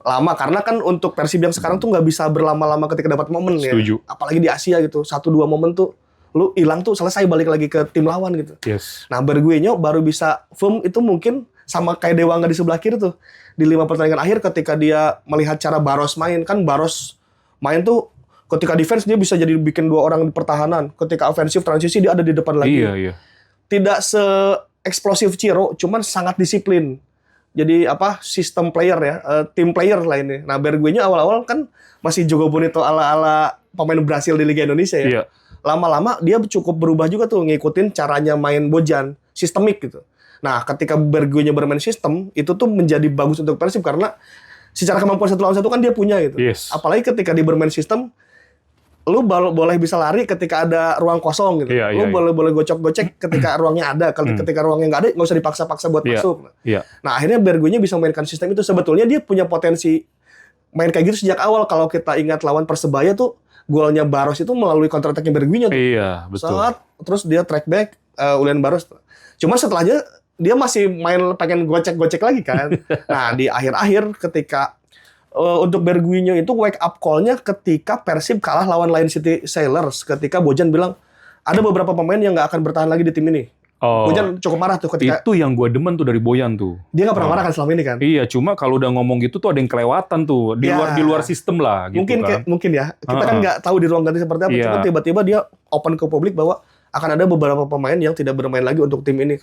lama karena kan untuk Persib yang sekarang tuh nggak bisa berlama-lama ketika dapat momen ya. Apalagi di Asia gitu, 1-2 momen tuh lu hilang tuh selesai balik lagi ke tim lawan gitu. Nah, Berguinho baru bisa firm itu mungkin sama kayak Dewangga di sebelah kiri tuh. Di 5 pertandingan akhir ketika dia melihat cara Baros main, kan Baros main tuh ketika defense dia bisa jadi bikin 2 orang di pertahanan. Ketika ofensif transisi dia ada di depan lagi. Tidak se-eksplosif Ciro, cuman sangat disiplin. Jadi sistem player ya, tim player lah ini. Nah, Berguinho awal-awal kan masih Jogo Bonito ala-ala pemain Brasil di Liga Indonesia ya. Lama-lama dia cukup berubah juga tuh ngikutin caranya main Bojan, sistemik gitu. Nah, ketika Berguinho bermain sistem, itu tuh menjadi bagus untuk Persib karena secara kemampuan 1 lawan 1 kan dia punya gitu. Apalagi ketika dia bermain sistem, lu boleh bisa lari ketika ada ruang kosong gitu. Lu boleh gocek-gocek ketika ruangnya ada. Ketika ruangnya nggak ada, nggak usah dipaksa-paksa buat masuk. Nah, akhirnya Berguinho bisa memainkan sistem itu. Sebetulnya dia punya potensi main kayak gitu sejak awal. Kalau kita ingat lawan Persebaya tuh, golnya Baros itu melalui counter attack-nya Berguinho tuh. Betul. Terus dia track back, Ulian Baros. Cuma setelahnya dia masih pengen gocek-gocek lagi kan. Nah, di akhir-akhir ketika untuk Berguinho itu wake up call-nya ketika Persib kalah lawan Lion City Sailors. Ketika Bojan bilang, ada beberapa pemain yang nggak akan bertahan lagi di tim ini. Bojan cukup marah tuh ketika... Itu yang gue demen tuh dari Bojan tuh. Dia nggak pernah marah kan selama ini kan? Iya, cuma kalau udah ngomong gitu tuh ada yang kelewatan tuh. Di luar sistem lah gitu mungkin ya. Kita kan nggak tahu di ruang ganti seperti apa. Cuma tiba-tiba dia open ke publik bahwa akan ada beberapa pemain yang tidak bermain lagi untuk tim ini.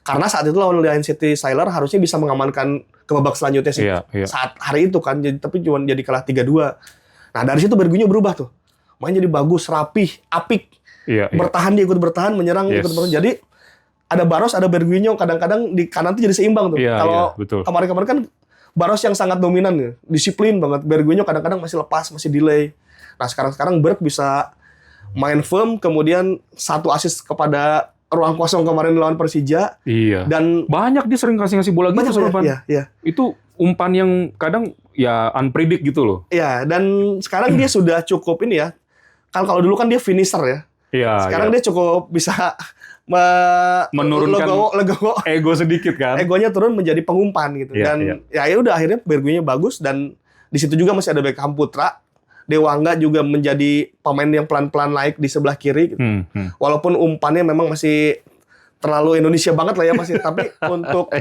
Karena saat itu lawan Lion City Sailor harusnya bisa mengamankan ke babak selanjutnya sih. Saat hari itu kan, tapi cuma jadi kalah 3-2. Nah, dari situ Berguinho berubah tuh. Main jadi bagus, rapih, apik. Bertahan dia ikut bertahan, menyerang ikut bertahan. Jadi ada Baros, ada Berguinho, kadang-kadang di kanan tuh jadi seimbang tuh. Kalau kemarin-kemarin kan Baros yang sangat dominan ya, disiplin banget. Berguinho kadang-kadang masih lepas, masih delay. Nah, sekarang Berg bisa main firm, kemudian 1 assist kepada ruang kosong kemarin lawan Persija. Dan banyak dia sering kasih bola gitu soalnya. Itu umpan yang kadang ya unpredict gitu loh. Dan sekarang dia sudah cukup ini ya. Kalau dulu kan dia finisher ya. Sekarang dia cukup bisa menurunkan legowo ego sedikit kan. Egonya turun menjadi pengumpan gitu. Dan ya udah akhirnya Berguinho bagus dan di situ juga masih ada Beckham Putra. Dewangga juga menjadi pemain yang pelan-pelan naik di sebelah kiri gitu. Walaupun umpannya memang masih terlalu Indonesia banget lah ya masih, tapi untuk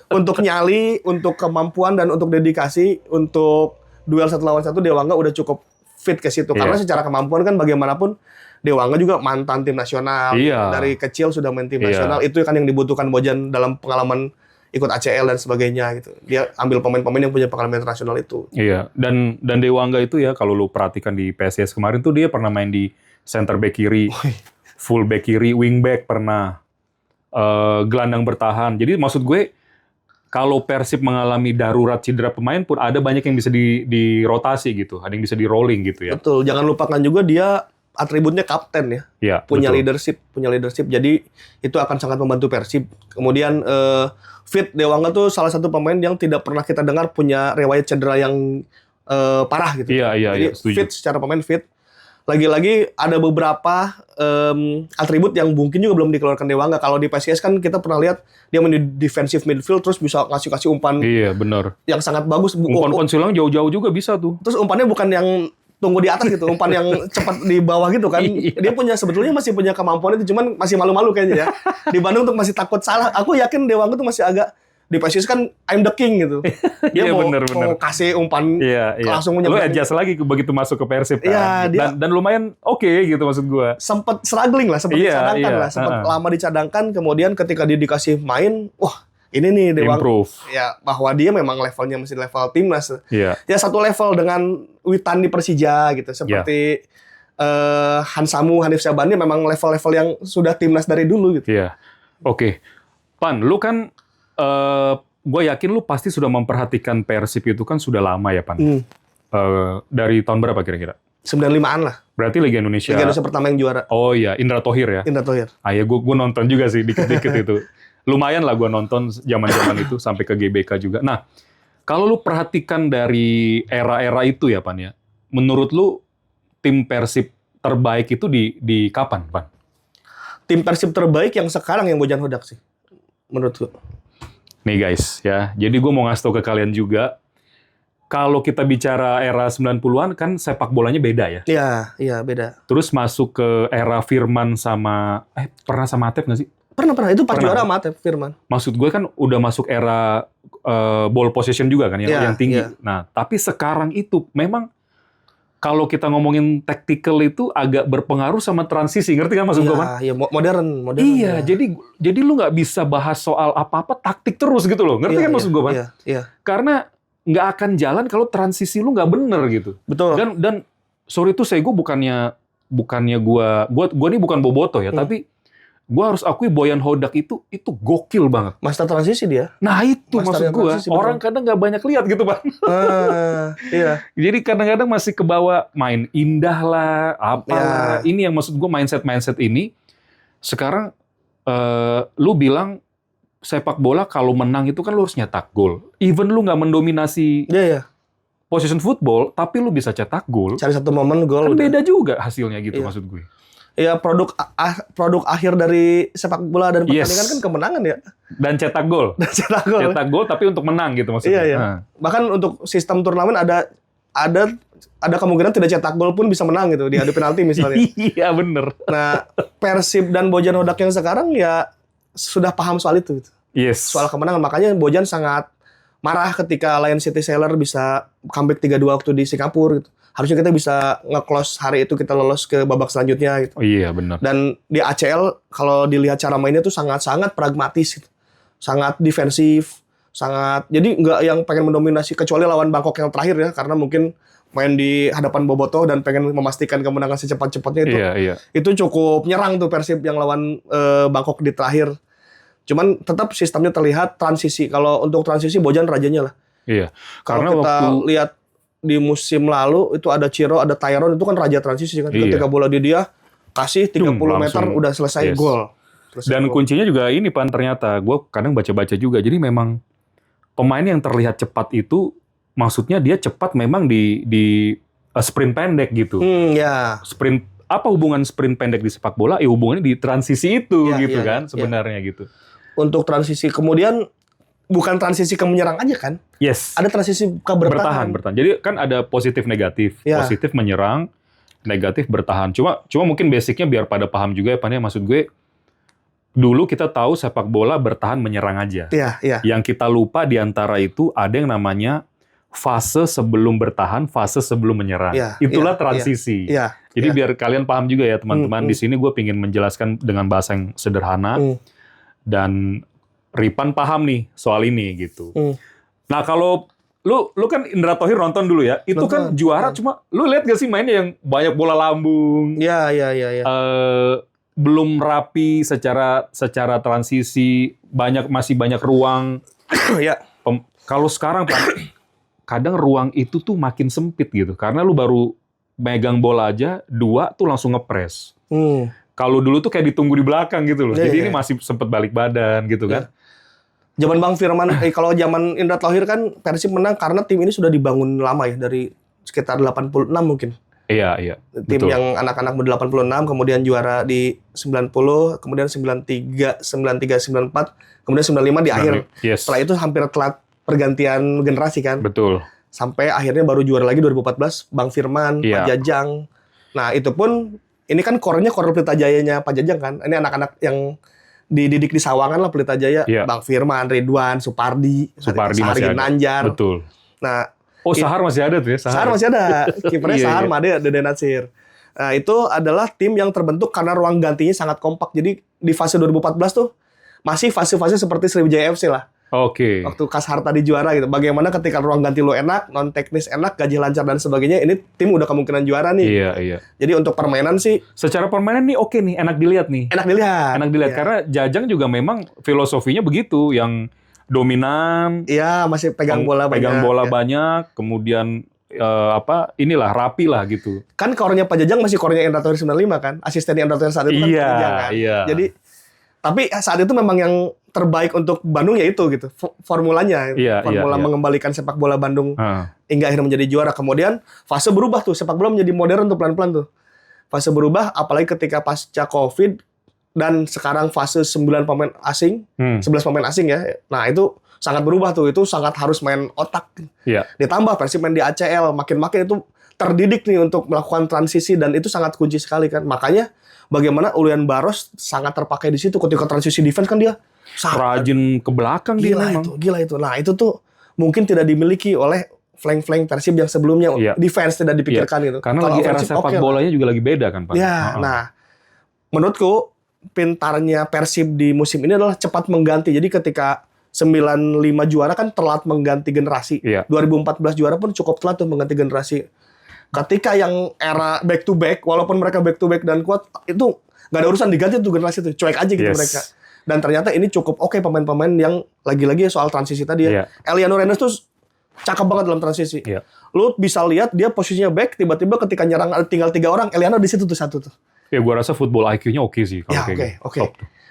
untuk nyali, untuk kemampuan dan untuk dedikasi, untuk duel 1 lawan 1 Dewangga udah cukup fit ke situ. Karena secara kemampuan kan bagaimanapun Dewangga juga mantan tim nasional. Dari kecil sudah main tim nasional. Itu kan yang dibutuhkan Bojan dalam pengalaman ikut ACL dan sebagainya gitu. Dia ambil pemain-pemain yang punya pengalaman internasional itu. Iya, dan Dewangga itu ya kalau lu perhatikan di PSIS kemarin tuh dia pernah main di center back kiri, full back kiri, wing back pernah, gelandang bertahan. Jadi maksud gue kalau Persib mengalami darurat cedera pemain pun ada banyak yang bisa dirotasi gitu, ada yang bisa di rolling gitu ya. Betul, jangan lupakan juga dia atributnya kapten ya. Iya, punya leadership. Jadi itu akan sangat membantu Persib. Kemudian fit Dewangga tuh salah satu pemain yang tidak pernah kita dengar punya riwayat cedera yang parah gitu. Jadi fit secara pemain fit. Lagi-lagi ada beberapa atribut yang mungkin juga belum dikeluarkan Dewangga. Kalau di PSIS kan kita pernah lihat dia main di defensive midfield terus bisa ngasih umpan. Iya, benar. Yang sangat bagus. Umpan silang jauh-jauh juga bisa tuh. Terus umpannya bukan yang tunggu di atas gitu, umpan yang cepat di bawah gitu kan. Dia sebetulnya masih punya kemampuan itu, cuman masih malu-malu kayaknya ya. Di Bandung tuh masih takut salah. Aku yakin Dewangga tuh masih agak di PSIS kan I'm the king gitu. Dia mau kasih umpan langsung menyeberang. Lu adjust lagi begitu masuk ke Persib kan. Dan lumayan oke gitu maksud gua. Sempet struggling lah, sempet dicadangkan lah, sempet lama dicadangkan, kemudian ketika dia dikasih main, wah ini nih Dewangga, ya bahwa dia memang levelnya masih level timnas. Ya satu level dengan Witan di Persija gitu, seperti Hansamu, Hanif Syabani memang level-level yang sudah timnas dari dulu gitu. Iya, oke. Pan, lu kan, gue yakin lu pasti sudah memperhatikan Persib itu kan sudah lama ya Pan. Dari tahun berapa kira-kira? 95-an lah. Berarti Liga Indonesia. Liga Indonesia pertama yang juara. Oh iya, Indra Thohir ya. Indra Thohir. Ah ya, gue nonton juga sih dikit-dikit itu. Lumayan lah gue nonton zaman-zaman itu sampai ke GBK juga. Nah, kalau lu perhatikan dari era-era itu ya, Pan ya, menurut lu tim Persib terbaik itu di kapan, Pan? Tim Persib terbaik yang sekarang yang Bojan Hodak sih, menurut lu. Nih guys, ya. Jadi gue mau ngasih tau ke kalian juga, kalau kita bicara era 90-an kan sepak bolanya beda ya? Iya, beda. Terus masuk ke era Firman sama, pernah sama Atep nggak sih? Pernah. Itu pas juara sama Atep, Firman. Maksud gue kan udah masuk era ball possession juga kan, yang tinggi. Nah, tapi sekarang itu memang kalau kita ngomongin tactical itu agak berpengaruh sama transisi, ngerti kan maksud gue, Pan? Iya, modern. Iya, jadi lu nggak bisa bahas soal apa-apa taktik terus gitu loh, ngerti kan maksud gue, Pan? Iya. Karena nggak akan jalan kalau transisi lu nggak bener gitu. Betul. Dan sorry tuh gue bukannya gue ini bukan bobotoh ya, tapi gue harus akui Bojan Hodak itu gokil banget. Master transisi dia. Nah itu maksud gue, orang kadang nggak banyak lihat gitu, Pak. Iya. Jadi kadang-kadang masih kebawa main indah lah, apalah. Ini yang maksud gue mindset ini. Sekarang lu bilang sepak bola kalau menang itu kan lu harus nyetak gol. Even lu nggak mendominasi position football, tapi lu bisa cetak gol. Cari satu momen gol. Kan beda juga hasilnya gitu maksud gue. Ya produk akhir dari sepak bola dan pertandingan kan kemenangan ya. Dan cetak gol. Cetak gol tapi untuk menang gitu maksudnya. Iya. Nah. Bahkan untuk sistem turnamen ada kemungkinan tidak cetak gol pun bisa menang gitu di adu penalti misalnya. Iya bener. Nah Persib dan Bojan Hodak yang sekarang ya sudah paham soal itu. Yes. Soal kemenangan, makanya Bojan sangat marah ketika Lion City Sailor bisa comeback 3-2 waktu di Singapura gitu. Harusnya kita bisa nge-close hari itu, kita lolos ke babak selanjutnya gitu. Oh iya, benar. Dan di ACL kalau dilihat cara mainnya tuh sangat-sangat pragmatis gitu. Sangat defensif, jadi nggak yang pengen mendominasi kecuali lawan Bangkok yang terakhir ya, karena mungkin main di hadapan Bobotoh dan pengen memastikan kemenangan secepat-cepatnya itu. Iya. Itu cukup nyerang tuh Persib yang lawan Bangkok di terakhir. Cuman tetap sistemnya terlihat transisi. Kalau untuk transisi Bojan rajanya lah. Iya. Kalau kita lihat di musim lalu itu ada Ciro, ada Tyrone, itu kan raja transisi kan. Ketika bola di dia kasih 30 meter udah selesai gol. Dan kuncinya juga ini Pan, ternyata gue kadang baca-baca juga. Jadi memang pemain yang terlihat cepat itu maksudnya dia cepat memang di sprint pendek gitu. Sprint, apa hubungan sprint pendek di sepak bola? Hubungannya di transisi itu kan sebenarnya gitu. Untuk transisi kemudian bukan transisi ke menyerang aja kan? Yes. Ada transisi ke bertahan. Jadi kan ada positif negatif. Positif menyerang, negatif bertahan. Cuma mungkin basicnya biar pada paham juga ya Pan ya, maksud gue dulu kita tahu sepak bola bertahan menyerang aja. Iya. Yang kita lupa di antara itu ada yang namanya fase sebelum bertahan, fase sebelum menyerang. Itulah transisi. Jadi biar kalian paham juga ya teman-teman, di sini gue ingin menjelaskan dengan bahasa yang sederhana dan Ripan paham nih soal ini gitu. Nah kalau lu kan Indra Thohir nonton dulu ya, itu kan juara cuma lu lihat gak sih mainnya yang banyak bola lambung? Iya. Belum rapi secara transisi, masih banyak ruang. Ya. Kalau sekarang Pak, kadang ruang itu tuh makin sempit gitu, karena lu baru megang bola aja, 2 tuh langsung ngepres. Kalau dulu tuh kayak ditunggu di belakang gitu loh, jadi ini masih sempet balik badan gitu kan. Zaman Bang Firman, kalau zaman Indra Thohir kan Persib menang karena tim ini sudah dibangun lama ya, dari sekitar 86 mungkin. Iya. Tim betul. Yang anak-anak muda 86, kemudian juara di 90, kemudian 93, 94, kemudian 95 di akhir. Setelah itu hampir telat pergantian generasi kan. Betul. Sampai akhirnya baru juara lagi 2014, Bang Firman, Pak Jajang. Nah itu pun, ini kan core-nya core Pelita Jayanya Pak Jajang kan. Ini anak-anak yang dididik di Sawangan lah, Pelita Jaya. Bang Firman, Ridwan, Supardi masih ada. Nanjar. Betul. Nah, Sahar masih ada tuh ya? Sahar masih ada. Kipernya Sahar, Made, Dede Natsir. Nah, itu adalah tim yang terbentuk karena ruang gantinya sangat kompak. Jadi di fase 2014 tuh masih fase-fase seperti Sriwijaya FC lah. Oke. Waktu Kas Harta di juara gitu. Bagaimana ketika ruang ganti lo enak, non teknis enak, gaji lancar dan sebagainya, ini tim udah kemungkinan juara nih. Iya. Jadi untuk permainan sih, secara permainan nih oke nih, enak dilihat nih. Enak dilihat Karena Jajang juga memang filosofinya begitu, yang dominan. Iya, masih pegang bola banyak, kemudian inilah rapi lah gitu. Kan core-nya Pak Jajang masih core-nya Indra Thohir 95 kan, asisten Indra Thohir saat itu kan Pak Jajang kan. Jadi tapi saat itu memang yang terbaik untuk Bandung ya itu gitu. Formulanya mengembalikan sepak bola Bandung hingga akhirnya menjadi juara. Kemudian fase berubah tuh, sepak bola menjadi modern tuh pelan-pelan tuh. Fase berubah apalagi ketika pasca Covid dan sekarang fase 9 pemain asing, 11 pemain asing ya. Nah, itu sangat berubah tuh. Itu sangat harus main otak. Ditambah Persib main di ACL, makin-makin itu terdidik nih untuk melakukan transisi dan itu sangat kunci sekali kan. Makanya bagaimana Ulian Baros sangat terpakai di situ ketika transisi defense kan dia rajin ke belakang dia memang. Gila itu. Nah, itu tuh mungkin tidak dimiliki oleh flank-flank Persib yang sebelumnya defense tidak dipikirkan gitu. Karena lagi era sepak bolanya juga lagi beda kan, Pak. Nah, menurutku pintarnya Persib di musim ini adalah cepat mengganti. Jadi ketika 95 juara kan telat mengganti generasi. 2014 juara pun cukup telat tuh mengganti generasi. Ketika yang era back to back, walaupun mereka back to back dan kuat, itu nggak ada urusan diganti tuh generasi tuh, cuek aja gitu mereka. Dan ternyata ini cukup oke pemain-pemain yang lagi-lagi soal transisi tadi ya. Eliano Rennes tuh cakep banget dalam transisi. Lu bisa lihat dia posisinya back, tiba-tiba ketika nyerang tinggal 3 orang, Eliano di situ tuh satu tuh. Ya gua rasa football IQ-nya oke sih. Oke.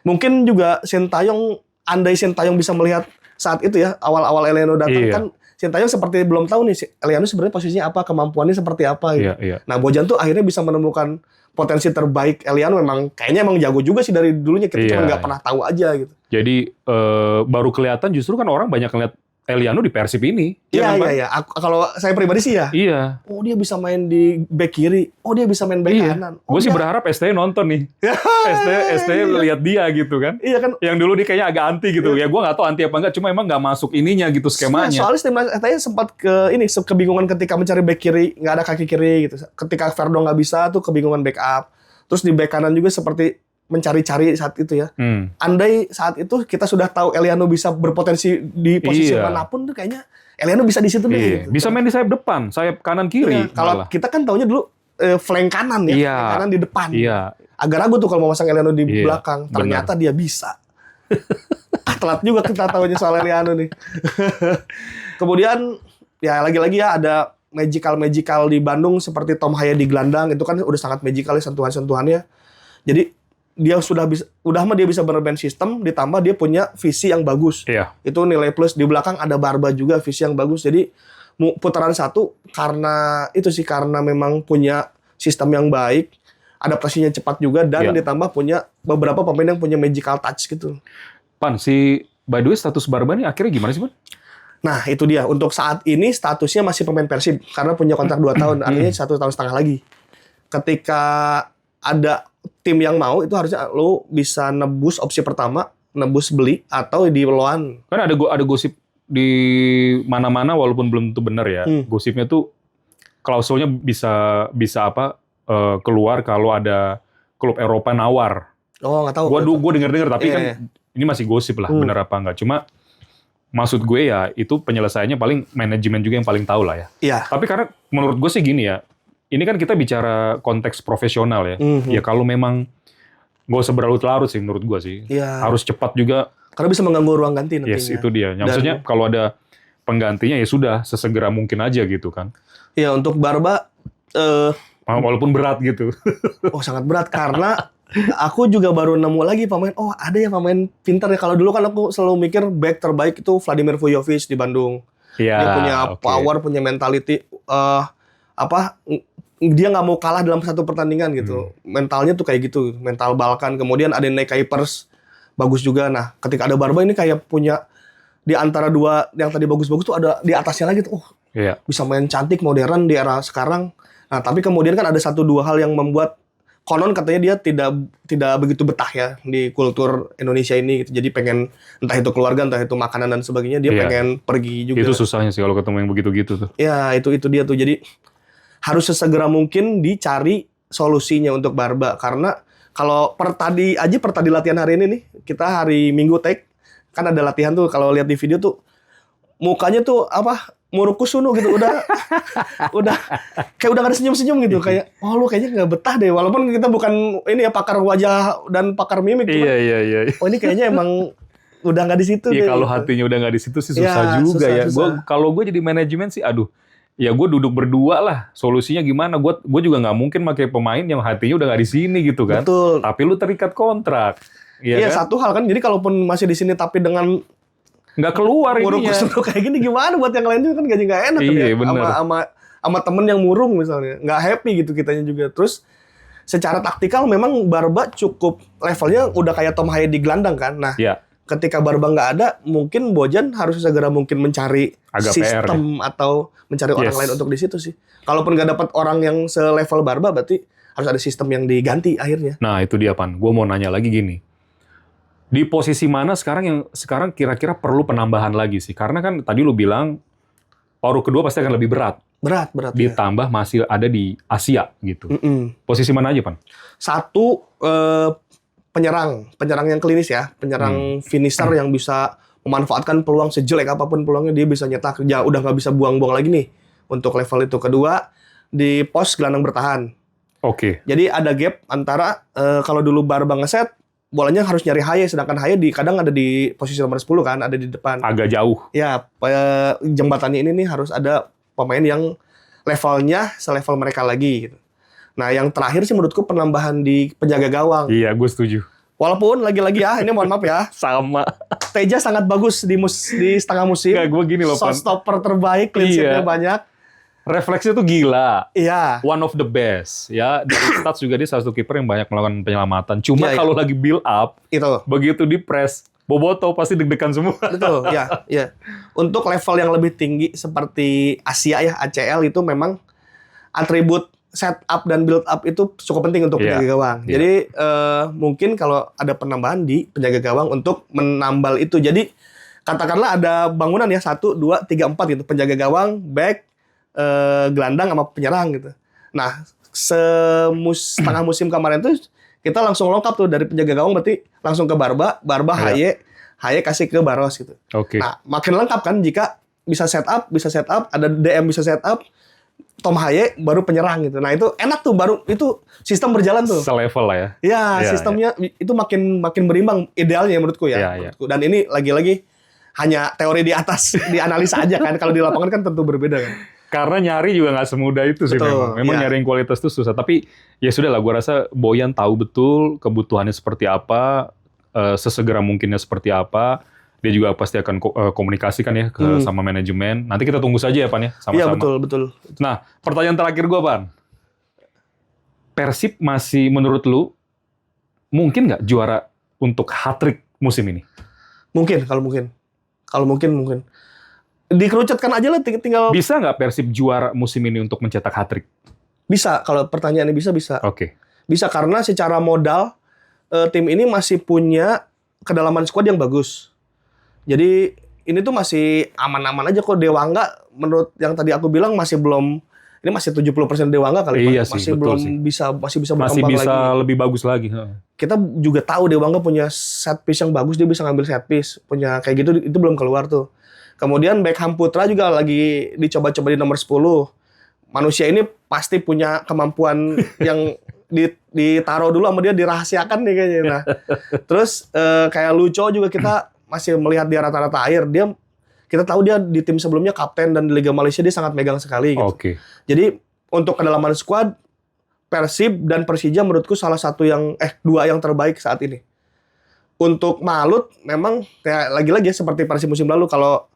Mungkin juga Sintayong, andai Sintayong bisa melihat saat itu ya, awal-awal Eliano datang kan, Sintayong seperti belum tahu nih, Eliano sebenarnya posisinya apa, kemampuannya seperti apa gitu. Nah, Bojan tuh akhirnya bisa menemukan potensi terbaik Eliano, kayaknya emang jago juga sih dari dulunya, kita cuma nggak pernah tahu aja gitu. Jadi baru kelihatan justru kan orang banyak ngeliat Eliano di Persib ini. Iya. Kalau saya pribadi sih ya. Iya. Oh, dia bisa main di back kiri. Oh, dia bisa main back kanan. Gue sih berharap STY nonton nih. STY lihat dia gitu kan. Iya kan. Yang dulu dia kayaknya agak anti gitu. Ya gue nggak tahu anti apa enggak. Cuma emang nggak masuk ininya gitu skemanya. Soalnya timnas STY sempat kebingungan ketika mencari back kiri, nggak ada kaki kiri gitu. Ketika Verdo nggak bisa tuh kebingungan backup. Terus di back kanan juga seperti mencari-cari saat itu ya. Andai saat itu kita sudah tahu Eliano bisa berpotensi di posisi manapun tuh kayaknya Eliano bisa di situ deh. Gitu. Bisa main di sayap depan, sayap kanan kiri. Kalau kita kan taunya dulu flank kanan ya, flank kanan di depan. Agak ragu tuh kalau mau masang Eliano di belakang. Ternyata dia bisa. Telat juga kita tahunya soal Eliano nih. Kemudian ya lagi-lagi ya ada magical di Bandung seperti Tom Haya di gelandang, itu kan udah sangat magical ya sentuhan-sentuhannya. Jadi dia dia bisa bermain sistem, ditambah dia punya visi yang bagus. Itu nilai plus. Di belakang ada Barba juga, visi yang bagus. Jadi putaran 1 karena memang punya sistem yang baik, adaptasinya cepat juga, dan ditambah punya beberapa pemain yang punya magical touch gitu. Pan, by the way status Barba nih akhirnya gimana sih, Pan? Nah, itu dia. Untuk saat ini statusnya masih pemain Persib karena punya kontrak 2 tahun, artinya 1,5 tahun lagi. Ketika ada tim yang mau, itu harusnya lo bisa nebus opsi pertama, nebus beli atau di loan. Kan ada gosip di mana-mana walaupun belum tentu benar ya. Gosipnya tuh klausulnya bisa keluar kalau ada klub Eropa nawar. Oh, nggak tahu. Gue dengar tapi kan ini masih gosip lah, benar apa enggak. Cuma maksud gue ya itu penyelesaiannya paling manajemen juga yang paling tahu lah ya. Iya. Tapi karena menurut gue sih gini ya, ini kan kita bicara konteks profesional ya. Ya kalau memang gak usah berlarut-larut sih menurut gue sih. Iya. Harus cepat juga. Karena bisa mengganggu ruang ganti nantinya. Yes, itu dia. Maksudnya kalau ada penggantinya ya sudah sesegera mungkin aja gitu kan. Iya, untuk Barba walaupun berat gitu. Oh, sangat berat karena aku juga baru nemu lagi pemain. Oh, ada ya pemain pintar ya. Kalau dulu kan aku selalu mikir back terbaik itu Vladimir Vujovic di Bandung. Iya. Dia punya power, punya mentality. Dia nggak mau kalah dalam satu pertandingan gitu. Mentalnya tuh kayak gitu. Mental Balkan. Kemudian ada Nick Kuipers. Bagus juga. Nah, ketika ada Barba ini kayak punya di antara dua yang tadi bagus-bagus tuh ada di atasnya lagi tuh. Oh, bisa main cantik, modern di era sekarang. Nah, tapi kemudian kan ada 1-2 hal yang membuat konon katanya dia tidak begitu betah ya di kultur Indonesia ini gitu. Jadi pengen entah itu keluarga, entah itu makanan dan sebagainya, dia pengen pergi juga. Itu susahnya sih kalau ketemu yang begitu-gitu tuh. Ya, itu dia tuh. Jadi harus sesegera mungkin dicari solusinya untuk Barba karena kalau per tadi latihan hari ini nih, kita hari Minggu take kan ada latihan tuh kalau lihat di video tuh mukanya tuh Murukusunu gitu udah kayak udah gak ada senyum-senyum gitu kayak lu kayaknya nggak betah deh walaupun kita bukan ini ya pakar wajah dan pakar mimik iya. Oh ini kayaknya emang udah nggak di situ deh. Kalau hatinya udah nggak di situ sih susah juga ya. Kalau gue jadi manajemen sih ya gue duduk berdua lah solusinya gimana. Gue juga nggak mungkin pakai pemain yang hatinya udah nggak di sini gitu kan. Betul. Tapi lu terikat kontrak. Iya kan? Satu hal kan jadi kalaupun masih di sini tapi dengan nggak keluar ininya. Kayak gini gimana buat yang lain juga kan gaji nggak enak sama temen yang murung misalnya nggak happy gitu kitanya juga. Terus secara taktikal memang Barba cukup levelnya udah kayak Tom Haye di gelandang kan. Nah ketika Barba nggak ada mungkin Bojan harus segera mungkin mencari sistem atau mencari orang lain untuk di situ sih. Kalaupun nggak dapat orang yang selevel Barba berarti harus ada sistem yang diganti akhirnya. Nah itu dia Pan. Gue mau nanya lagi gini. Di posisi mana sekarang kira-kira perlu penambahan lagi sih? Karena kan tadi lu bilang paruh kedua pasti akan lebih berat. Berat. Ditambah masih ada di Asia gitu. Posisi mana aja, Pan? Satu penyerang yang klinis ya, penyerang finisher yang bisa memanfaatkan peluang sejelek apapun peluangnya dia bisa nyetak. Ya udah nggak bisa buang-buang lagi nih untuk level itu. Kedua di pos gelandang bertahan. Oke. Jadi ada gap antara kalau dulu Barba ngeset bolanya harus nyari Haye, sedangkan Haye kadang ada di posisi nomor 10 kan, ada di depan. Agak jauh. Ya, jembatannya ini nih harus ada pemain yang levelnya selevel mereka lagi gitu. Nah, yang terakhir sih menurutku penambahan di penjaga gawang. Iya, gue setuju. Walaupun lagi-lagi ya, ini mohon maaf ya. Sama. Teja sangat bagus di setengah musim. Nggak, gue gini loh, Pan. Shot stopper terbaik, clean sheet-nya banyak. Refleksnya tuh gila. Iya. One of the best. Ya, dari stats juga dia salah satu kiper yang banyak melakukan penyelamatan. Cuma kalau lagi build up, begitu di press, Boboto pasti deg-degan semua. Betul, ya. Untuk level yang lebih tinggi seperti Asia ya, ACL itu memang atribut setup dan build up itu cukup penting untuk penjaga gawang. Jadi mungkin kalau ada penambahan di penjaga gawang untuk menambal itu. Jadi katakanlah ada bangunan ya 1, 2, 3, 4 gitu. Penjaga gawang, back, gelandang sama penyerang gitu. Nah, setengah musim kemarin tuh kita langsung lengkap tuh dari penjaga gawang berarti langsung ke Barba Haye kasih ke Baros gitu. Nah, makin lengkap kan jika bisa set up, ada DM bisa set up, Tom Haye baru penyerang gitu. Nah, itu enak tuh baru itu sistem berjalan tuh. Selevel lah ya. Ya, sistemnya itu makin berimbang idealnya menurutku ya. Menurutku. Dan ini lagi-lagi hanya teori di atas, dianalisa aja kan. Kalau di lapangan kan tentu berbeda kan. Karena nyari juga nggak semudah itu sih. Memang nyari yang kualitas itu susah. Tapi ya sudah lah, gue rasa Boyan tahu betul kebutuhannya seperti apa, sesegera mungkinnya seperti apa. Dia juga pasti akan komunikasikan ya sama manajemen. Nanti kita tunggu saja ya Pan ya, sama-sama. Iya betul. Nah, pertanyaan terakhir gue Pan. Persib masih menurut lu mungkin nggak juara untuk hat-trick musim ini? Mungkin. Dikerucutkan aja lah, tinggal... Bisa nggak Persib juara musim ini untuk mencetak hat-trick? Bisa, kalau pertanyaannya bisa. Oke. Bisa, karena secara modal, tim ini masih punya kedalaman skuad yang bagus. Jadi, ini tuh masih aman-aman aja kok. Dewa Angga menurut yang tadi aku bilang masih belum, ini masih 70% Dewa Angga kali. Iya masih sih, belum sih. bisa berkembang masih bisa lagi. Lebih bagus lagi. Kita juga tahu Dewa Angga punya set piece yang bagus, dia bisa ngambil set piece, punya kayak gitu, itu belum keluar tuh. Kemudian Beckham Putra juga lagi dicoba-coba di nomor 10. Manusia ini pasti punya kemampuan yang ditaruh dulu sama dia, dirahasiakan nih kayaknya. Nah, terus kayak Lucho juga kita masih melihat dia rata-rata air. Kita tahu dia di tim sebelumnya kapten dan di Liga Malaysia dia sangat megang sekali gitu. Oke. Jadi untuk kedalaman skuad, Persib dan Persija menurutku salah satu dua yang terbaik saat ini. Untuk Malut memang kayak lagi-lagi seperti Persib musim lalu, kalau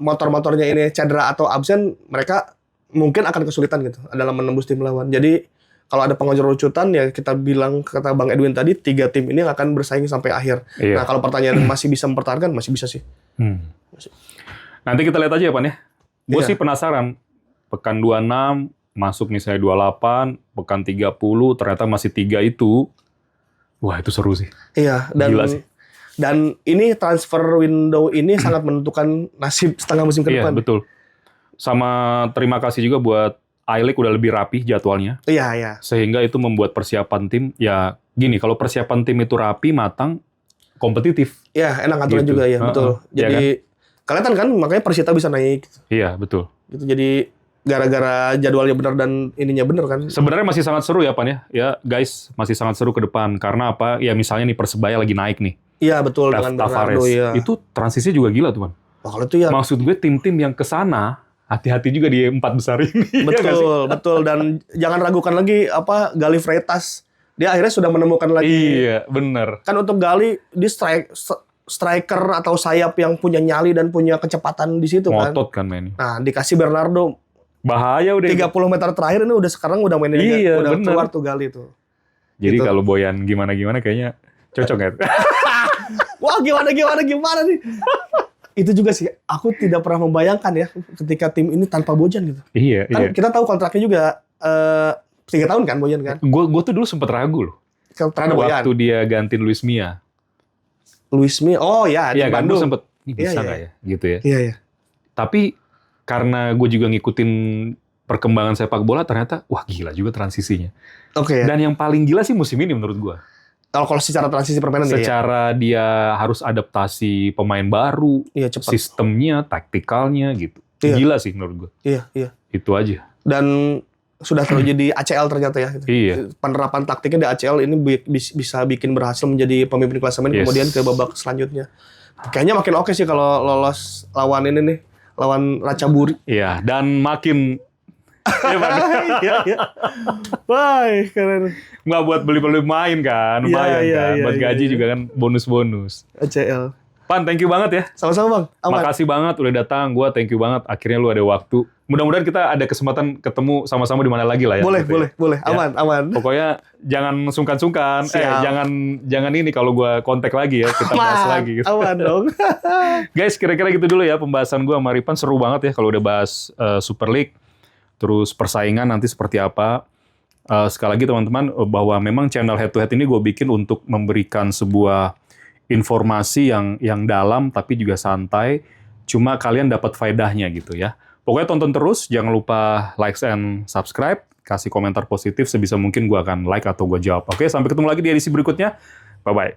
motor-motornya ini cedera atau absen, mereka mungkin akan kesulitan gitu dalam menembus tim lawan. Jadi kalau ada pengerucutan ya kita bilang, kata Bang Edwin tadi, 3 tim ini akan bersaing sampai akhir. Iya. Nah kalau pertanyaan masih bisa mempertahankan, masih bisa sih. Nanti kita lihat aja ya Pan ya. Gue Iya. sih penasaran. Pekan 26 masuk misalnya 28, pekan 30 ternyata masih 3 itu. Wah itu seru sih. Iya, Gila sih. dan ini transfer window ini sangat menentukan nasib setengah musim ke Iya depan. betul. Sama terima kasih juga buat I-League udah lebih rapih jadwalnya. Iya. Sehingga itu membuat persiapan tim, ya gini, kalau persiapan tim itu rapi, matang, kompetitif. Iya, enak aturan Gitu. juga ya, betul. Iya Jadi kelihatan kan makanya Persita bisa naik. Iya, betul. Gitu. Jadi gara-gara jadwalnya benar dan ininya benar kan. Sebenarnya masih sangat seru ya Pan ya. Ya guys, masih sangat seru ke depan. Karena apa? Ya misalnya nih Persebaya lagi naik nih. Iya, betul, dengan Bernardo ya. Itu transisi juga gila tuh Pan. Wah, kalau itu ya Maksud gue tim-tim yang kesana, hati-hati juga di 4 besar ini. Ya nggak sih? betul, dan jangan ragukan lagi Gali Freitas. Dia akhirnya sudah menemukan lagi. Iya, bener. Kan untuk Gali di striker atau sayap yang punya nyali dan punya kecepatan di situ kan. Ngotot kan mainnya. Nah, dikasih Bernardo Bahaya udah. 30 meter terakhir ini sekarang udah mainnya Iya, udah bener. keluar tuh Gali tuh. Jadi Gitu. kalau Boyan gimana-gimana kayaknya cocok ya. Wah, gimana nih? Itu juga sih, aku tidak pernah membayangkan ya ketika tim ini tanpa Bojan gitu. Iya, Kan kita tahu kontraknya juga 3 tahun kan Bojan kan. Gue tuh dulu sempet ragu loh. Terhadap Bojan. Waktu dia gantiin Luis Mia. Luis Mia, oh ya, di Iya kan, gue Bandung. sempet, ini bisa Iya, nggak ya? Gitu ya. Iya. Tapi karena gue juga ngikutin perkembangan sepak bola, ternyata wah gila juga transisinya. Oke ya. Dan yang paling gila sih musim ini menurut gue. Kalau secara transisi permainan ya. Secara dia harus adaptasi pemain baru, Iya, cepat. sistemnya, taktikalnya gitu. Iya. Gila sih menurut gue. Iya. Itu aja. Dan sudah terjadi di ACL ternyata ya. Iya. Penerapan taktiknya di ACL ini bisa bikin berhasil menjadi pemimpin klasemen, Yes. kemudian ke babak selanjutnya. Kayaknya makin oke sih kalau lolos lawan ini nih, lawan Ratchaburi. Iya, dan makin ya, Pak. Iya. Wah, keren. Nggak buat beli-beli main kan, Iya, lumayan iya, kan. iya, Buat iya, gaji iya. juga kan bonus-bonus. ACL. Pan, thank you banget ya. Sama-sama Bang. Aman. Makasih banget udah datang. Gua thank you banget. Akhirnya lu ada waktu. Mudah-mudahan kita ada kesempatan ketemu sama-sama di mana lagi lah ya. Boleh, gitu ya. boleh. Aman. Pokoknya jangan sungkan-sungkan. Siap. Jangan ini kalau gua kontak lagi ya, kita bahas lagi gitu. Aman dong. Guys, kira-kira gitu dulu ya pembahasan gua sama Ripan. Seru banget ya kalau udah bahas Super League. Terus persaingan nanti seperti apa. Sekali lagi teman-teman, bahwa memang channel Head to Head ini gue bikin untuk memberikan sebuah informasi yang dalam tapi juga santai. Cuma kalian dapat faedahnya gitu ya. Pokoknya tonton terus, jangan lupa like and subscribe. Kasih komentar positif sebisa mungkin gue akan like atau gue jawab. Oke, sampai ketemu lagi di edisi berikutnya. Bye-bye.